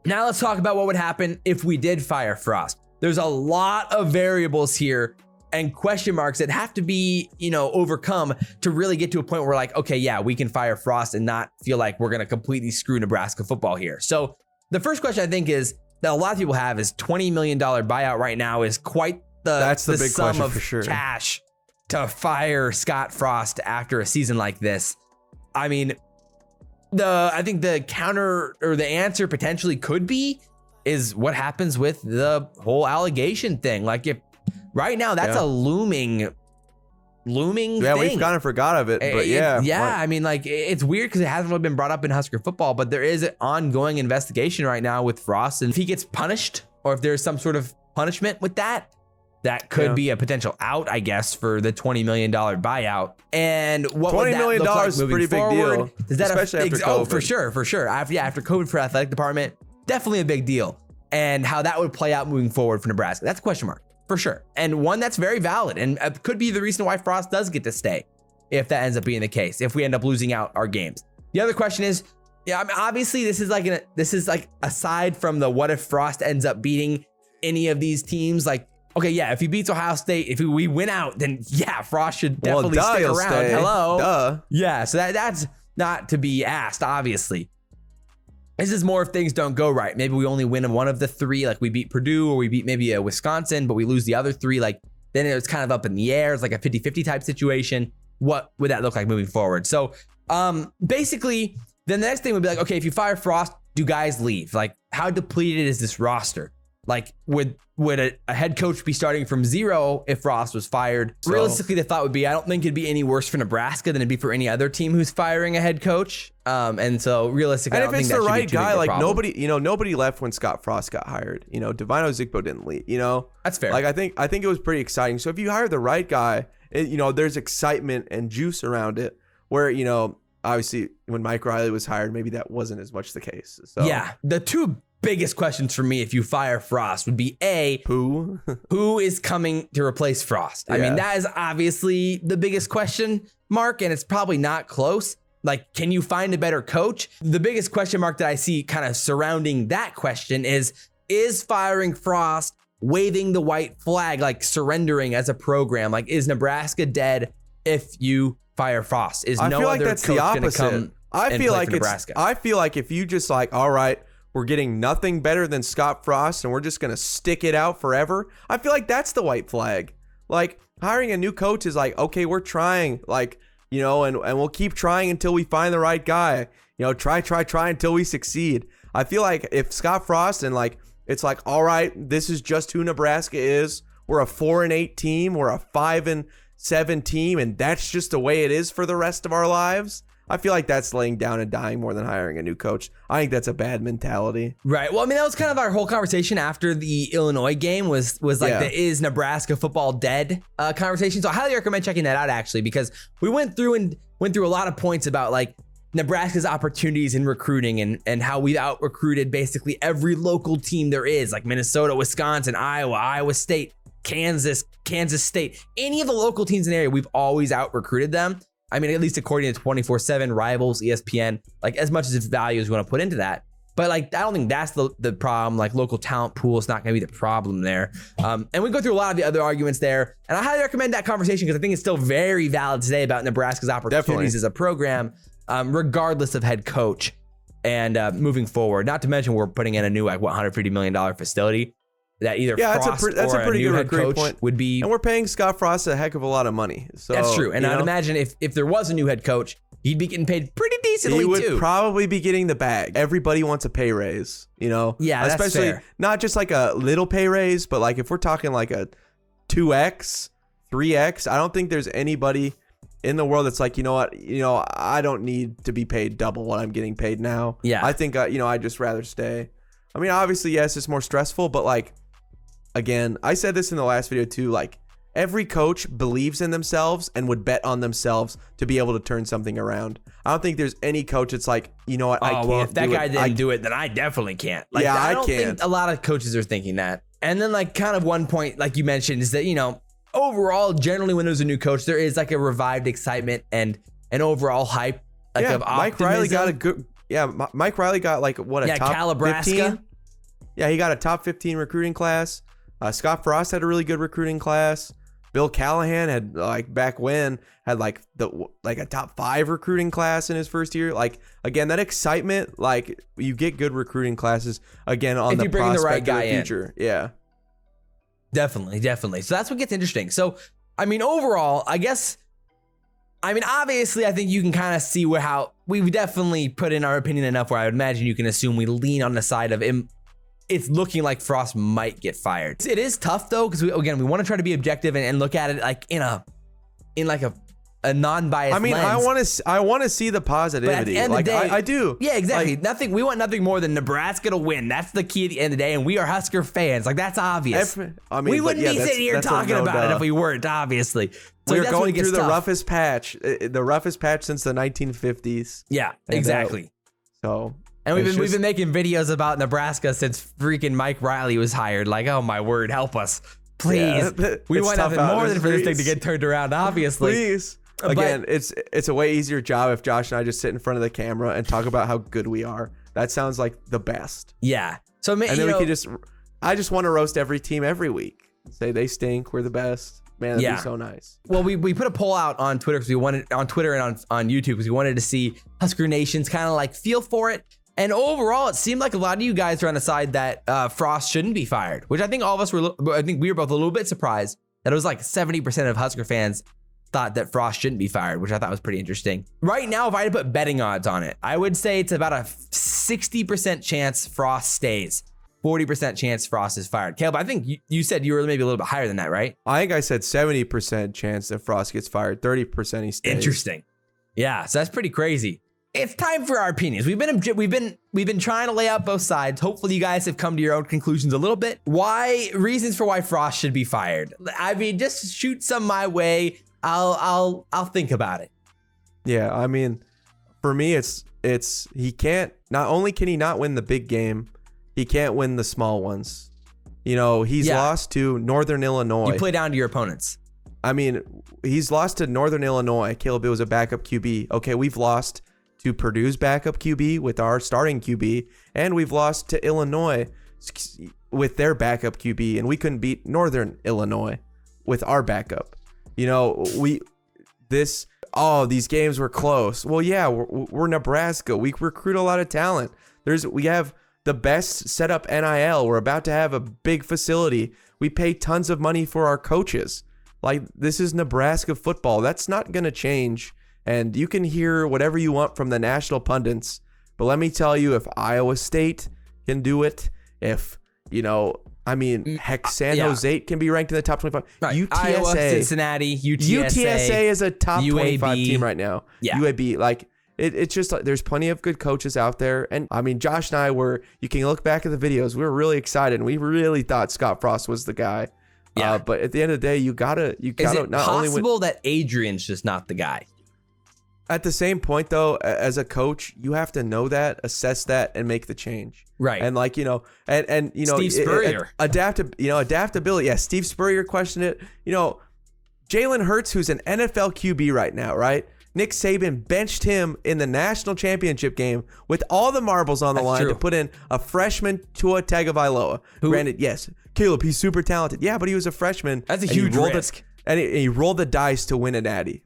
Speaker 1: now let's talk about what would happen if we did fire Frost. There's a lot of variables here and question marks that have to be, overcome to really get to a point where we're like, okay, yeah, we can fire Frost and not feel like we're going to completely screw Nebraska football here. So the first question I think is that a lot of people have is $20 million buyout right now is quite the
Speaker 2: big
Speaker 1: sum of
Speaker 2: for sure.
Speaker 1: Cash to fire Scott Frost after a season like this. I mean, I think the counter or the answer potentially could be is what happens with the whole allegation thing. Like if right now that's a looming thing.
Speaker 2: Yeah, we've kind of forgot of it, but yeah.
Speaker 1: I mean, it's weird because it hasn't really been brought up in Husker football, but there is an ongoing investigation right now with Frost, and if he gets punished or if there's some sort of punishment with that could be a potential out, I guess, for the $20 million buyout. And what would that look like
Speaker 2: is a
Speaker 1: moving
Speaker 2: pretty
Speaker 1: forward?
Speaker 2: big deal,
Speaker 1: Is that
Speaker 2: especially after COVID.
Speaker 1: Oh, for sure. After COVID for athletic department, definitely a big deal. And how that would play out moving forward for Nebraska, that's a question mark for sure. And one that's very valid and could be the reason why Frost does get to stay if that ends up being the case, if we end up losing out our games. The other question is, obviously this is like aside from the what if Frost ends up beating any of these teams, okay, yeah, if he beats Ohio State, if we win out, then yeah, Frost should definitely stick around.
Speaker 2: Stay.
Speaker 1: Hello.
Speaker 2: Duh.
Speaker 1: Yeah, so that's not to be asked, obviously. This is more if things don't go right. Maybe we only win one of the 3, like we beat Purdue or we beat maybe a Wisconsin, but we lose the other 3. Then it's kind of up in the air. It's like a 50-50 type situation. What would that look like moving forward? So basically, then the next thing would be okay, if you fire Frost, do guys leave? How depleted is this roster? Would a head coach be starting from 0 if Frost was fired? So, realistically, the thought would be, I don't think it'd be any worse for Nebraska than it'd be for any other team who's firing a head coach. And so realistically, I don't think that should be too big of a problem.
Speaker 2: And if it's the right guy, nobody left when Scott Frost got hired. Divino Zigbo didn't leave.
Speaker 1: That's fair.
Speaker 2: I think it was pretty exciting. So if you hire the right guy, there's excitement and juice around it. Where obviously when Mike Riley was hired, maybe that wasn't as much the case. So
Speaker 1: yeah, the two biggest questions for me if you fire Frost would be who is coming to replace Frost? I mean, that is obviously the biggest question mark, and it's probably not close. Can you find a better coach? The biggest question mark that I see kind of surrounding that question is firing Frost waving the white flag, surrendering as a program? Is Nebraska dead if you fire Frost? Is no other coach going to come and play for Nebraska?
Speaker 2: I feel like if you just all right, we're getting nothing better than Scott Frost and we're just going to stick it out forever, I feel like that's the white flag. Hiring a new coach is okay, we're trying, and we'll keep trying until we find the right guy. Try until we succeed. I feel like if Scott Frost and it's all right, this is just who Nebraska is. We're a 4-8 team. We're a 5-7 team. And that's just the way it is for the rest of our lives. I feel like that's laying down and dying more than hiring a new coach. I think that's a bad mentality.
Speaker 1: Right. Well, I mean, that was kind of our whole conversation after the Illinois game was the is Nebraska football dead conversation. So I highly recommend checking that out, actually, because we went through a lot of points about Nebraska's opportunities in recruiting and how we've out recruited basically every local team there is, Minnesota, Wisconsin, Iowa State, Kansas State, any of the local teams in the area. We've always out recruited them. I mean, at least according to 24/7, Rivals, ESPN, as much as its value as we want to put into that. But I don't think that's the problem. Local talent pool is not going to be the problem there. And we go through a lot of the other arguments there. And I highly recommend that conversation because I think it's still very valid today about Nebraska's opportunities as a program, regardless of head coach. And moving forward, not to mention we're putting in a new $150 million facility that either Frost
Speaker 2: that's
Speaker 1: or
Speaker 2: a pretty
Speaker 1: new
Speaker 2: good
Speaker 1: head coach
Speaker 2: point.
Speaker 1: would be.
Speaker 2: And we're paying Scott Frost a heck of a lot of money. So
Speaker 1: that's true. And I'd imagine if there was a new head coach, he'd be getting paid pretty decently
Speaker 2: he would
Speaker 1: too.
Speaker 2: Probably be getting the bag. Everybody wants a pay raise,
Speaker 1: Yeah, that's
Speaker 2: especially
Speaker 1: fair.
Speaker 2: Not just like a little pay raise, but like if we're talking like a 2x, 3x, I don't think there's anybody in the world that's like, I don't need to be paid double what I'm getting paid now.
Speaker 1: Yeah.
Speaker 2: I think, I'd just rather stay. I mean, obviously, yes, it's more stressful, but like, again, I said this in the last video too, like every coach believes in themselves and would bet on themselves to be able to turn something around. I don't think there's any coach that's like, I can't.
Speaker 1: Well, if that guy didn't do it, then I definitely can't. Like,
Speaker 2: yeah,
Speaker 1: I don't
Speaker 2: can't.
Speaker 1: think a lot of coaches are thinking that. And then like kind of one point, like you mentioned, is that, overall, generally when there's a new coach, there is like a revived excitement and an overall hype. Like of
Speaker 2: Mike Riley got a good. Yeah, Mike Riley got like top 15. Yeah, he got a top 15 recruiting class. Scott Frost had a really good recruiting class. Bill Callahan had back when had a top 5 recruiting class in his first year. Like again, that excitement, you get good recruiting classes again on the prospect the right guy of the future. Yeah.
Speaker 1: Definitely. So that's what gets interesting. So, I mean, overall, obviously, I think you can kind of see how we've definitely put in our opinion enough where I would imagine you can assume we lean on the side of him. It's looking like Frost might get fired. It is tough though, because we want to try to be objective and look at it like in a non-biased lens.
Speaker 2: I want to see the positivity.
Speaker 1: But at the end of the day,
Speaker 2: I do.
Speaker 1: Yeah, exactly. We want nothing more than Nebraska to win. That's the key at the end of the day. And we are Husker fans. Like that's obvious. We wouldn't be sitting here talking about it if we weren't, obviously. So
Speaker 2: we're going through the roughest patch since the 1950s.
Speaker 1: Yeah, exactly. And we've been making videos about Nebraska since freaking Mike Riley was hired. Like, oh my word, help us. Please. Yeah, we want nothing more than for this thing to get turned around, obviously.
Speaker 2: Please. Again, it's a way easier job if Josh and I just sit in front of the camera and talk about how good we are. That sounds like the best.
Speaker 1: Yeah. So
Speaker 2: and then we can I just want to roast every team every week. Say they stink, we're the best. Man, that'd be so nice.
Speaker 1: Well, we put a poll out on Twitter because we wanted on Twitter and on YouTube because we wanted to see Husker Nation's kind of like feel for it. And overall, it seemed like a lot of you guys are on the side that Frost shouldn't be fired, which I think all of us were. I think we were both a little bit surprised that it was like 70% of Husker fans thought that Frost shouldn't be fired, which I thought was pretty interesting. Right now, if I had to put betting odds on it, I would say it's about a 60% chance Frost stays, 40% chance Frost is fired. Caleb, I think you said you were maybe a little bit higher than that, right?
Speaker 2: I think I said 70% chance that Frost gets fired, 30% he stays.
Speaker 1: Interesting. Yeah, so that's pretty crazy. It's time for our opinions. We've been trying to lay out both sides. Hopefully you guys have come to your own conclusions a little bit. Reasons for why Frost should be fired. I mean, just shoot some my way. I'll think about it.
Speaker 2: Yeah, I mean, for me it's he can't, not only can he not win the big game, he can't win the small ones. He's lost to Northern Illinois.
Speaker 1: You play down to your opponents.
Speaker 2: I mean, he's lost to Northern Illinois. Caleb, it was a backup QB. Okay, we've lost to Purdue's backup QB with our starting QB, and we've lost to Illinois with their backup QB, and we couldn't beat Northern Illinois with our backup. These games were close. Well, yeah, we're Nebraska. We recruit a lot of talent. We have the best set up NIL. We're about to have a big facility. We pay tons of money for our coaches. Like, this is Nebraska football. That's not going to change. And you can hear whatever you want from the national pundits, but let me tell you, if Iowa State can do it, if, heck, San Jose can be ranked in the top 25.
Speaker 1: Right.
Speaker 2: UTSA,
Speaker 1: Iowa, Cincinnati,
Speaker 2: UTSA is a top
Speaker 1: UAB,
Speaker 2: 25 team right now.
Speaker 1: Yeah.
Speaker 2: UAB, it's just like there's plenty of good coaches out there. And I mean, Josh and I you can look back at the videos, we were really excited and we really thought Scott Frost was the guy. Yeah. But at the end of the day, you gotta
Speaker 1: is it
Speaker 2: not only
Speaker 1: possible that Adrian's just not the guy?
Speaker 2: At the same point, though, as a coach, you have to know that, assess that, and make the change.
Speaker 1: Right.
Speaker 2: And
Speaker 1: Steve Spurrier.
Speaker 2: Adaptability. Yeah, Steve Spurrier questioned it. Jalen Hurts, who's an NFL QB right now, right? Nick Saban benched him in the national championship game with all the marbles on the line to put in a freshman Tua Tagovailoa. Granted, yes, Caleb, he's super talented. Yeah, but he was a freshman.
Speaker 1: That's a huge risk.
Speaker 2: And he rolled the dice to win a natty.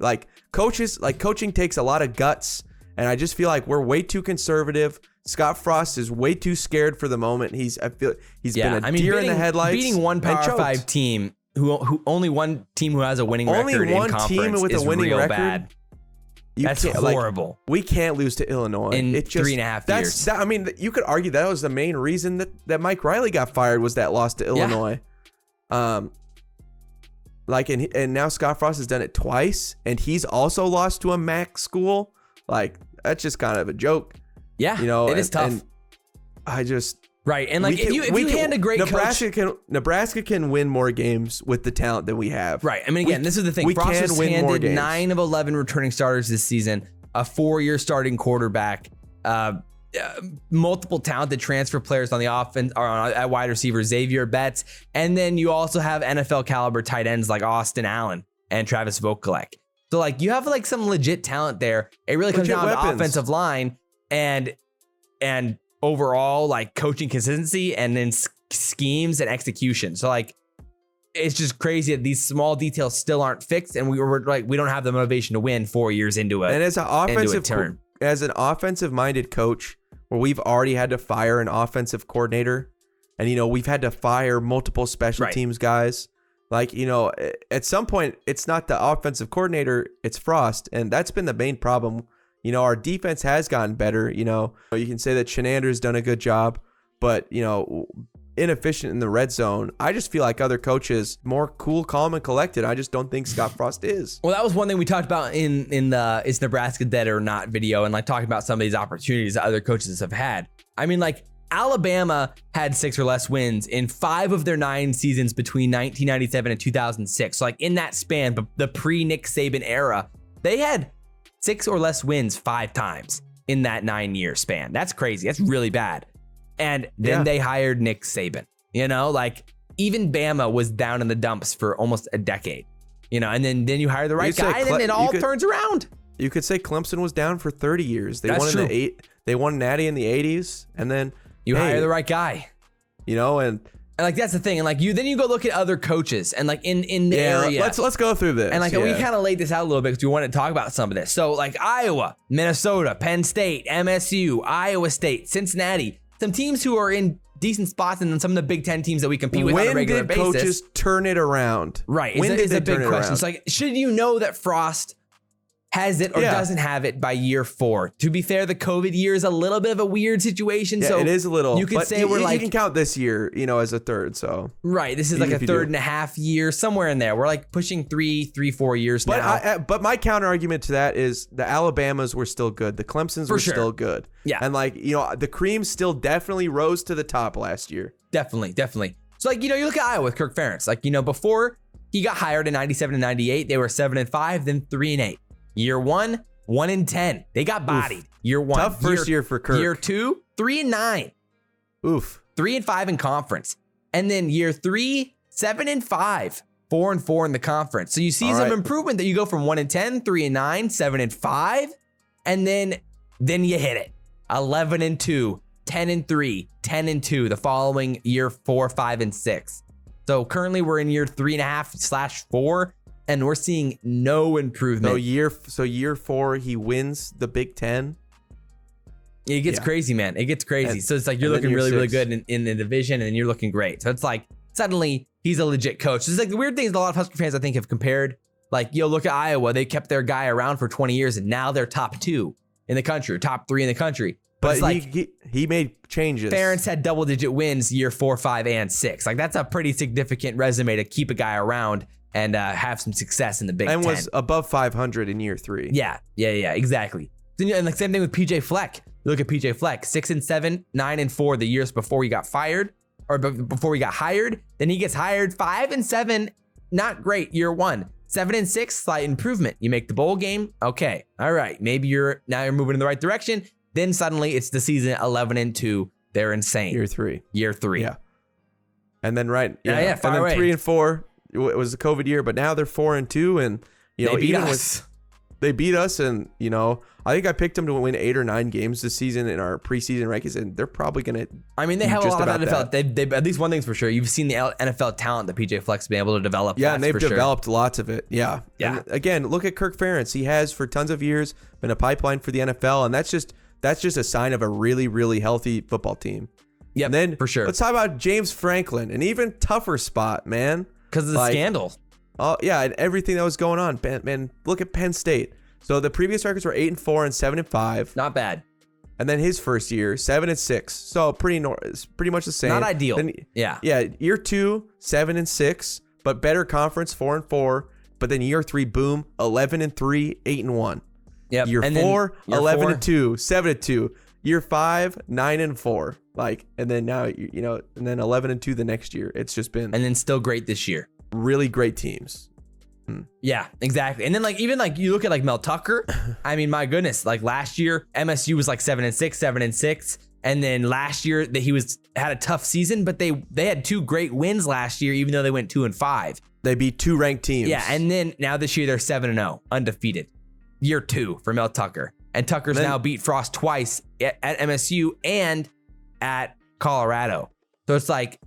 Speaker 2: Coaching takes a lot of guts, and I just feel like we're way too conservative Scott Frost is way too scared for the moment. I feel he's been a deer in the headlights.
Speaker 1: Beating one Power 5 team who only one team who has a winning record in conference team with a winning record. Bad. That's horrible.
Speaker 2: We can't lose to Illinois
Speaker 1: in 3.5 years.
Speaker 2: I mean, you could argue that was the main reason that Mike Riley got fired, was that loss to Illinois. And now Scott Frost has done it twice, and he's also lost to a MAC school. Like, that's just kind of a joke.
Speaker 1: Yeah, it is tough. And
Speaker 2: I just
Speaker 1: right, and like if you hand a great
Speaker 2: Nebraska can win more games with the talent that we have.
Speaker 1: Right. I mean, again, this is the thing. Frost was handed 9 of 11 returning starters this season, a 4-year starting quarterback, multiple talented transfer players on the offense or at wide receiver, Xavier Betts, and then you also have NFL caliber tight ends like Austin Allen and Travis Vokalek. So like you have like some legit talent there. It really comes down to the offensive line and overall like coaching consistency and then schemes and execution. So like it's just crazy that these small details still aren't fixed, and we don't have the motivation to win 4 years into it.
Speaker 2: And as an offensive minded coach, where we've already had to fire an offensive coordinator, and we've had to fire multiple special teams guys. Like, at some point, it's not the offensive coordinator, it's Frost. And that's been the main problem. Our defense has gotten better. You can say that Shenander's done a good job, but, inefficient in the red zone. I just feel like other coaches more cool, calm, and collected. I just don't think Scott Frost is.
Speaker 1: Well, that was one thing we talked about in the Is Nebraska Dead or Not video, and like talking about some of these opportunities that other coaches have had. I mean, like, Alabama had 6 or less wins in 5 of their 9 seasons between 1997 and 2006. So like in that span, the pre-Nick Saban era, they had 6 or less wins 5 times in that 9-year span. That's crazy. That's really bad. And then they hired Nick Saban. Like even Bama was down in the dumps for almost a decade. And then you hire the right guy, and then it all turns around.
Speaker 2: You could say Clemson was down for 30 years. They won Natty in the 80s, and then
Speaker 1: you hire the right guy, and like that's the thing. And like then you go look at other coaches and like in the area.
Speaker 2: Let's go through this.
Speaker 1: And like we kind of laid this out a little bit because we wanted to talk about some of this. So like Iowa, Minnesota, Penn State, MSU, Iowa State, Cincinnati, some teams who are in decent spots, and then some of the Big Ten teams that we compete with on a regular basis.
Speaker 2: When did coaches turn it around?
Speaker 1: Right, is a big question. It's like, should you know that Frost has it or doesn't have it by year 4? To be fair, the COVID year is a little bit of a weird situation.
Speaker 2: Yeah,
Speaker 1: so
Speaker 2: it is a little.
Speaker 1: You could say we're like,
Speaker 2: you can count this year, as a third. So
Speaker 1: right, this is like a third and a half year, somewhere in there. We're like pushing 3-4 years now.
Speaker 2: But my counter argument to that is the Alabamas were still good, the Clemsons were still good.
Speaker 1: Yeah,
Speaker 2: and like the cream still definitely rose to the top last year.
Speaker 1: Definitely. So like you look at Iowa with Kirk Ferentz. Like before he got hired in 97 and 98, they were 7-5, then 3-8. Year 1, 1-10. They got bodied. Year 1.
Speaker 2: Tough first year for Kirk.
Speaker 1: Year 2, 3-9.
Speaker 2: Oof.
Speaker 1: 3-5 in conference. And then year 3, 7-5. 4-4 in the conference. So you see some improvement that you go from 1-10, 3-9, 7-5. And then you hit it. 11-2, 10-3, 10-2 the following year 4, 5, and 6. So currently we're in year 3.5/4. And we're seeing no improvement.
Speaker 2: So year 4, he wins the Big Ten.
Speaker 1: It gets crazy, man. It gets crazy. So it's like you're looking really, really good in the division, and you're looking great. So it's like suddenly he's a legit coach. It's like the weird thing is a lot of Husker fans I think have compared. Like look at Iowa. They kept their guy around for 20 years, and now they're top 2 in the country, top 3 in the country.
Speaker 2: But he made changes.
Speaker 1: Ferentz had double-digit wins year 4, 5, and 6. Like that's a pretty significant resume to keep a guy around and have some success in the Big Ten.
Speaker 2: And was above 500 in year 3.
Speaker 1: Yeah, exactly. And the same thing with PJ Fleck. You look at PJ Fleck, 6-7, 9-4 the years before he got fired or before he got hired. Then he gets hired 5-7, not great year 1. 7-6, slight improvement. You make the bowl game. Okay, all right. Maybe you're moving in the right direction. Then suddenly it's the season 11-2. They're insane.
Speaker 2: Year 3.
Speaker 1: Yeah.
Speaker 2: And then and then
Speaker 1: away.
Speaker 2: 3-4. It was a COVID year, but now they're 4-2, and
Speaker 1: they beat us.
Speaker 2: They beat us, and I think I picked them to win 8 or 9 games this season in our preseason rankings, and they're probably gonna.
Speaker 1: I mean, they have a lot of NFL. They at least one thing's for sure. You've seen the NFL talent that PJ Fleck's been able to develop.
Speaker 2: Yeah, and they've developed lots of it. Yeah. And again, look at Kirk Ferentz. He has for tons of years been a pipeline for the NFL, and that's just that's just a sign of a really, really healthy football team.
Speaker 1: Yeah,
Speaker 2: and then
Speaker 1: for sure.
Speaker 2: Let's talk about James Franklin, an even tougher spot, man.
Speaker 1: Because of the scandal.
Speaker 2: Oh yeah, and everything that was going on. Man, look at Penn State. So the previous records were 8-4 and 7-5.
Speaker 1: Not bad.
Speaker 2: And then his first year, 7-6. So pretty much the same.
Speaker 1: Not ideal.
Speaker 2: Then,
Speaker 1: yeah.
Speaker 2: Year 2, 7-6, but better conference, 4-4. But then year 3, boom, 11-3, 8-1.
Speaker 1: Yep.
Speaker 2: Year 4, 11-2, 7-2. Year 5, 9-4. And then now and then 11-2 the next year. It's just been
Speaker 1: and then still great this year.
Speaker 2: Really great teams.
Speaker 1: Yeah, exactly. And then you look at Mel Tucker. I mean, my goodness, last year MSU was 7-6, and then last year that he had a tough season, but they had 2 great wins last year, even though they went 2-5.
Speaker 2: They beat 2 ranked teams.
Speaker 1: Yeah, and then now this year they're 7-0, undefeated. Year 2 for Mel Tucker, and Tucker's now beat Frost twice at MSU and at Colorado. So it's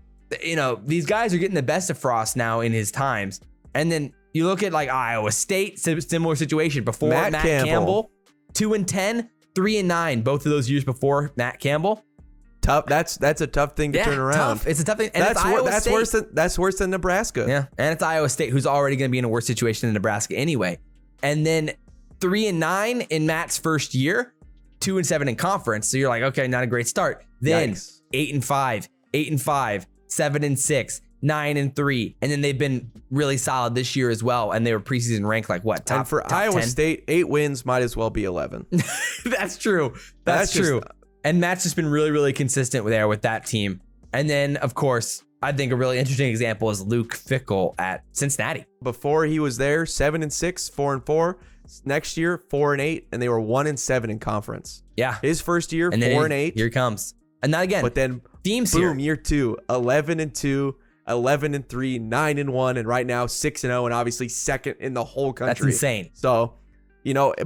Speaker 1: these guys are getting the best of Frost now in his times, and then. You look at Iowa State, similar situation. Before Matt Campbell, 2-10, 3-9, both of those years before Matt Campbell.
Speaker 2: Tough. That's a tough thing to turn around.
Speaker 1: Tough. It's a tough thing. And
Speaker 2: that's worse than Nebraska.
Speaker 1: Yeah, and it's Iowa State, who's already going to be in a worse situation than Nebraska anyway. And then 3-9 in Matt's first year, 2-7 in conference. So you're okay, not a great start. Then 8-5, 8-5, 7-6. 9-3, and then they've been really solid this year as well, and they were preseason ranked top.
Speaker 2: And for
Speaker 1: top
Speaker 2: Iowa
Speaker 1: 10.
Speaker 2: State, 8 wins might as well be 11.
Speaker 1: That's true. That's true. And Matt's just been really, really consistent there with that team. And then, of course, I think a really interesting example is Luke Fickell at Cincinnati.
Speaker 2: Before he was there, 7-6, 4-4. Next year, 4-8, and they were 1-7 in conference.
Speaker 1: Yeah.
Speaker 2: His first year,
Speaker 1: and
Speaker 2: 4-8.
Speaker 1: Here he comes. And not again.
Speaker 2: But then,
Speaker 1: themes
Speaker 2: boom,
Speaker 1: here.
Speaker 2: Year 2, 11-2. 11-3, 9-1, and right now 6-0, and obviously second in the whole country.
Speaker 1: That's insane.
Speaker 2: So,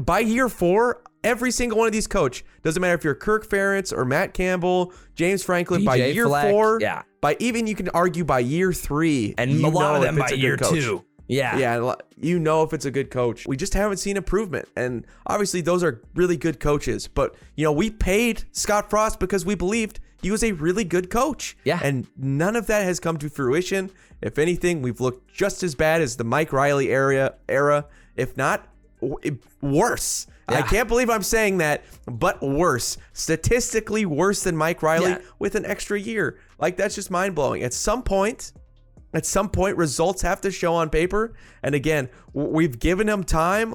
Speaker 2: by year 4, every single one of these coach, doesn't matter if you're Kirk Ferentz or Matt Campbell, James Franklin, by year
Speaker 1: Fleck,
Speaker 2: 4,
Speaker 1: yeah.
Speaker 2: By even you can argue by year 3,
Speaker 1: and a lot of them by year 2. Yeah,
Speaker 2: if it's a good coach. We just haven't seen improvement, and obviously those are really good coaches. But we paid Scott Frost because we believed he was a really good coach.
Speaker 1: Yeah.
Speaker 2: And none of that has come to fruition. If anything, we've looked just as bad as the Mike Riley era, if not worse. Yeah. I can't believe I'm saying that, but worse. Statistically worse than Mike Riley with an extra year. That's just mind-blowing. At some point, results have to show on paper. And again, we've given him time.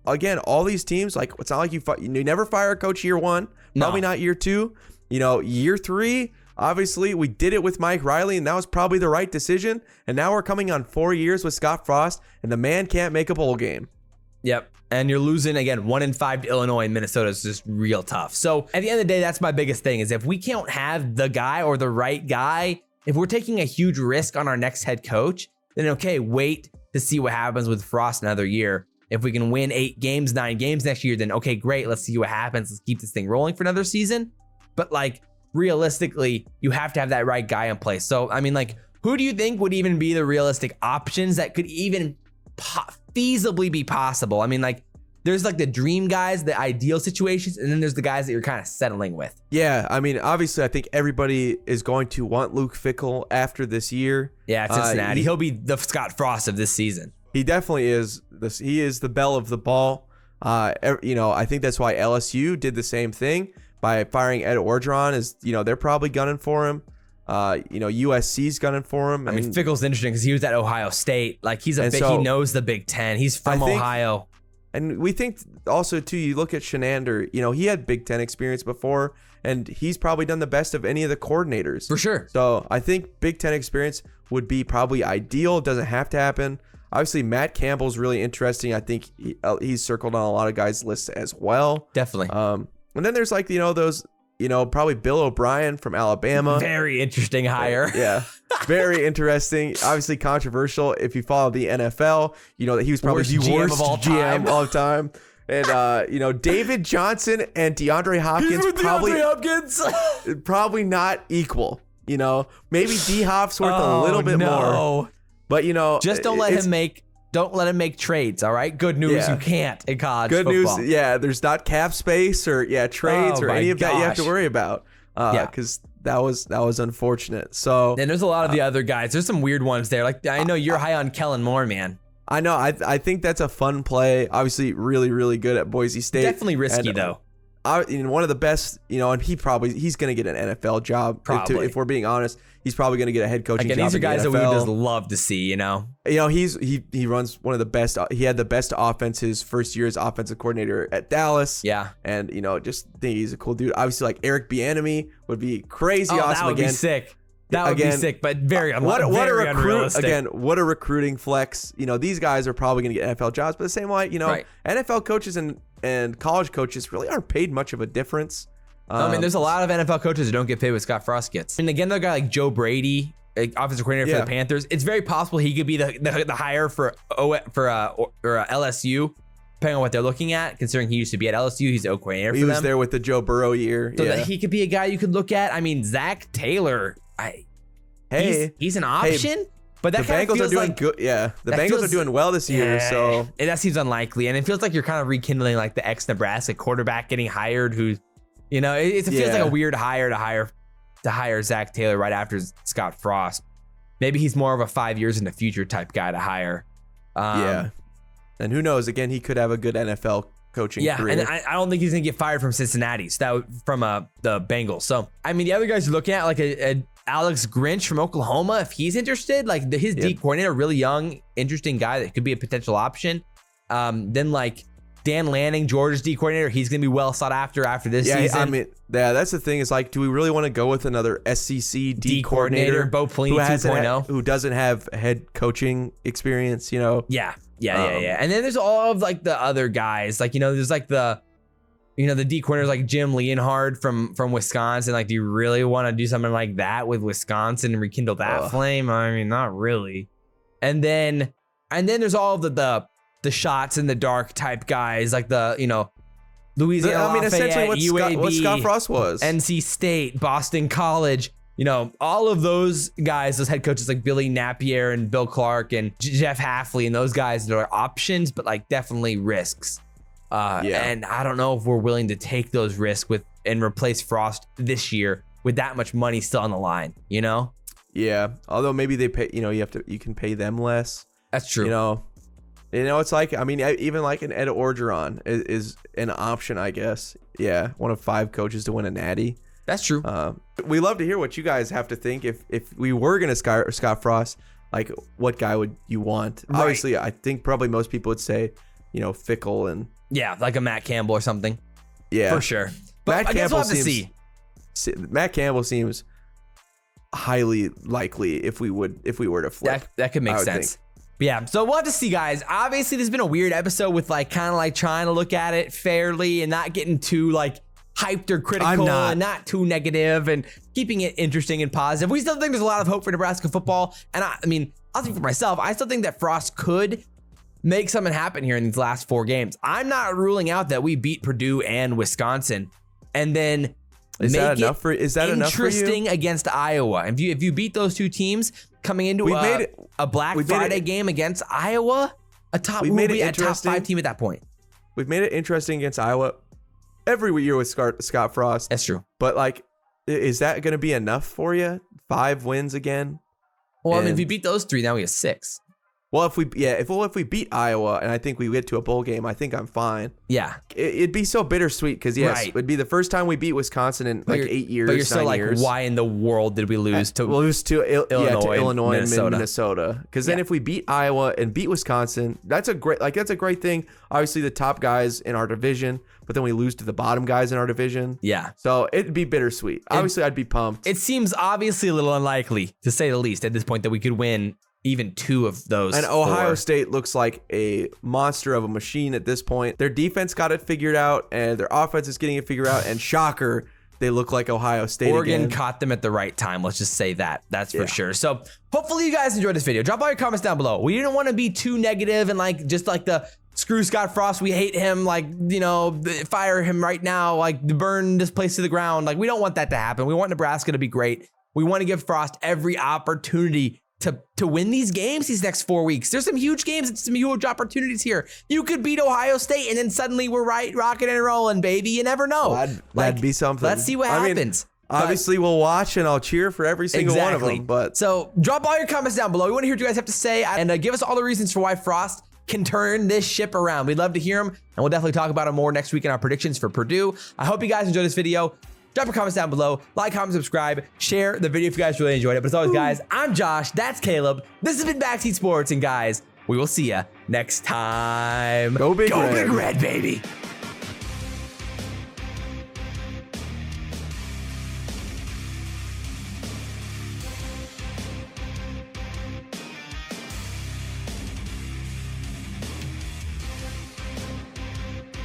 Speaker 2: Again, all these teams, it's not like you never fire a coach year 1, probably not year 2. Year 3, obviously we did it with Mike Riley, and that was probably the right decision. And now we're coming on 4 years with Scott Frost, and the man can't make a bowl game.
Speaker 1: Yep. And you're losing, again, 1-5 to Illinois, and Minnesota is just real tough. So at the end of the day, that's my biggest thing, is if we can't have the guy or the right guy, if we're taking a huge risk on our next head coach, then okay, wait to see what happens with Frost another year. If we can win 8 games, 9 games next year, then okay, great. Let's see what happens. Let's keep this thing rolling for another season. But realistically, you have to have that right guy in place. So, I mean, who do you think would even be the realistic options that could even feasibly be possible? I mean, there's the dream guys, the ideal situations, and then there's the guys that you're kind of settling with. Yeah,
Speaker 2: I mean, obviously, I think everybody is going to want Luke Fickell after this year.
Speaker 1: Yeah, Cincinnati. He'll be the Scott Frost of this season.
Speaker 2: He definitely is. He is the belle of the ball. I think that's why LSU did the same thing by firing Ed Orgeron. They're probably gunning for him. USC's gunning for him.
Speaker 1: I mean, Fickell's interesting because he was at Ohio State. He knows the Big Ten. He's from Ohio.
Speaker 2: And we think also, too, you look at Shenander, he had Big Ten experience before, and he's probably done the best of any of the coordinators.
Speaker 1: For sure.
Speaker 2: So I think Big Ten experience would be probably ideal. It doesn't have to happen. Obviously, Matt Campbell's really interesting. I think he's circled on a lot of guys' lists as well.
Speaker 1: Definitely.
Speaker 2: And then there's those, probably Bill O'Brien from Alabama.
Speaker 1: Very interesting hire.
Speaker 2: Yeah. Very interesting. Obviously controversial. If you follow the NFL, that he was probably the worst GM of all time. And, David Johnson and DeAndre Hopkins probably not equal. Maybe D-Hop's worth a little bit more. But,
Speaker 1: just don't let him make Don't let him make trades. All right. Good news. You can't in college
Speaker 2: Good
Speaker 1: football.
Speaker 2: news. Yeah. There's not cap space or trades or any of that you have to worry about. Because that was unfortunate. So
Speaker 1: and there's a lot of the other guys. There's some weird ones there. Like I know you're high on Kellen Moore, man.
Speaker 2: I know. I think that's a fun play. Obviously, really, really good at Boise State.
Speaker 1: Definitely risky though.
Speaker 2: One of the best, and he's going to get an NFL job. If we're being honest, he's probably going to get a head coaching job.
Speaker 1: These are guys that we
Speaker 2: would
Speaker 1: just love to see.
Speaker 2: He runs one of the best. He had the best offense his first year as offensive coordinator at Dallas.
Speaker 1: Yeah,
Speaker 2: and just think he's a cool dude. Obviously, like Eric Bieniemy would be crazy awesome.
Speaker 1: That would
Speaker 2: be
Speaker 1: sick. That would be sick, but very unrealistic.
Speaker 2: Again, what a recruiting flex. These guys are probably going to get NFL jobs, but the same way,
Speaker 1: right.
Speaker 2: NFL coaches and college coaches really aren't paid much of a difference.
Speaker 1: There's a lot of NFL coaches who don't get paid what Scott Frost gets. And again, another guy like Joe Brady, offensive coordinator for the Panthers, it's very possible he could be the hire for LSU, depending on what they're looking at. Considering he used to be at LSU, he's the O coordinator for them.
Speaker 2: He was there with the Joe Burrow year,
Speaker 1: so that he could be a guy you could look at. I mean, Zach Taylor, he's an option. But that
Speaker 2: the Bengals are doing good. Yeah, the Bengals are doing well this year. So
Speaker 1: that seems unlikely, and it feels like you're kind of rekindling like the ex-Nebraska quarterback getting hired. Who, it feels like a weird hire to hire Zach Taylor right after Scott Frost. Maybe he's more of a 5 years in the future type guy to hire.
Speaker 2: And who knows? Again, he could have a good NFL coaching career.
Speaker 1: And I don't think he's gonna get fired from Cincinnati. So from the Bengals. So I mean, the other guys you're looking at, like a Alex Grinch from Oklahoma, if he's interested, like his D coordinator, really young, interesting guy that could be a potential option. Then like Dan Lanning, Georgia's D coordinator, he's gonna be well sought after this season.
Speaker 2: I mean, that's the thing. Is like, do we really want to go with another SEC D coordinator,
Speaker 1: Bo Pelini 2.0,
Speaker 2: who doesn't have head coaching experience?
Speaker 1: Yeah. And then there's all of like the other guys, like there's like the D coordinators like Jim Leonhard from Wisconsin. Like, do you really want to do something like that with Wisconsin and rekindle that flame? I mean, not really. And then there's all of the shots in the dark type guys, like Louisiana
Speaker 2: essentially
Speaker 1: Lafayette,
Speaker 2: what
Speaker 1: UAB,
Speaker 2: Scott Frost was,
Speaker 1: NC State, Boston College. All of those guys, those head coaches like Billy Napier and Bill Clark and Jeff Hafley and those guys that are options, but like definitely risks. And I don't know if we're willing to take those risks and replace Frost this year with that much money still on the line,
Speaker 2: Yeah. Although maybe they pay, you can pay them less.
Speaker 1: That's true.
Speaker 2: It's like, I mean, even like an Ed Orgeron is an option, I guess. Yeah. One of 5 coaches to win a natty.
Speaker 1: That's true.
Speaker 2: We love to hear what you guys have to think. If we were going to Scott Frost, like what guy would you want? Right. Obviously, I think probably most people would say, Fickle and
Speaker 1: like a Matt Campbell or something.
Speaker 2: Yeah,
Speaker 1: for sure. But I guess we'll have to see.
Speaker 2: Matt Campbell seems highly likely if we were to flip.
Speaker 1: That could make sense. But yeah, so we'll have to see, guys. Obviously, this has been a weird episode with like kind of like trying to look at it fairly and not getting too like hyped or critical and not too negative and keeping it interesting and positive. We still think there's a lot of hope for Nebraska football. And I mean, I'll speak for myself. I still think that Frost could make something happen here in these last 4 games. I'm not ruling out that we beat Purdue and Wisconsin and then
Speaker 2: is that enough for
Speaker 1: you? Against Iowa. If you beat those 2 teams coming into a Black Friday game against Iowa, a top 5 team at that point.
Speaker 2: We've made it interesting against Iowa every year with Scott Frost.
Speaker 1: That's true.
Speaker 2: But like, is that going to be enough for you? 5 wins again?
Speaker 1: Well, I mean, if we beat those 3, now we have 6.
Speaker 2: Well, if we beat Iowa and I think we get to a bowl game, I think I'm fine.
Speaker 1: Yeah.
Speaker 2: It'd be so bittersweet because it'd be the first time we beat Wisconsin in like 8 years. But you're still like,
Speaker 1: why in the world did we lose to
Speaker 2: Illinois and Minnesota? Because then if we beat Iowa and beat Wisconsin, that's a great thing. Obviously the top guys in our division, but then we lose to the bottom guys in our division.
Speaker 1: Yeah.
Speaker 2: So it'd be bittersweet. Obviously I'd be pumped.
Speaker 1: It seems obviously a little unlikely, to say the least, at this point that we could win even 2 of those.
Speaker 2: And Ohio State looks like a monster of a machine at this point. Their defense got it figured out, and their offense is getting it figured out. And shocker, they look like Ohio State
Speaker 1: Oregon
Speaker 2: again.
Speaker 1: Caught them at the right time. Let's just say that. That's for sure. So hopefully you guys enjoyed this video. Drop all your comments down below. We didn't want to be too negative and like just like the screw Scott Frost, we hate him, like, fire him right now, like burn this place to the ground. Like, we don't want that to happen. We want Nebraska to be great. We want to give Frost every opportunity to win these games these next 4 weeks. There's some huge games and some huge opportunities here. You could beat Ohio State and then suddenly we're rocking and rolling, baby. You never know.
Speaker 2: That'd be something.
Speaker 1: Let's see what happens.
Speaker 2: Obviously, we'll watch and I'll cheer for every single one of them. But
Speaker 1: so drop all your comments down below. We want to hear what you guys have to say and give us all the reasons for why Frost can turn this ship around. We'd love to hear them, and we'll definitely talk about them more next week in our predictions for Purdue. I hope you guys enjoyed this video. Drop your comments down below. Like, comment, subscribe, share the video if you guys really enjoyed it. But as always, guys, I'm Josh. That's Caleb. This has been Backseat Sports, and guys, we will see ya next time.
Speaker 2: Go Big Red.
Speaker 1: Go Big Red, baby.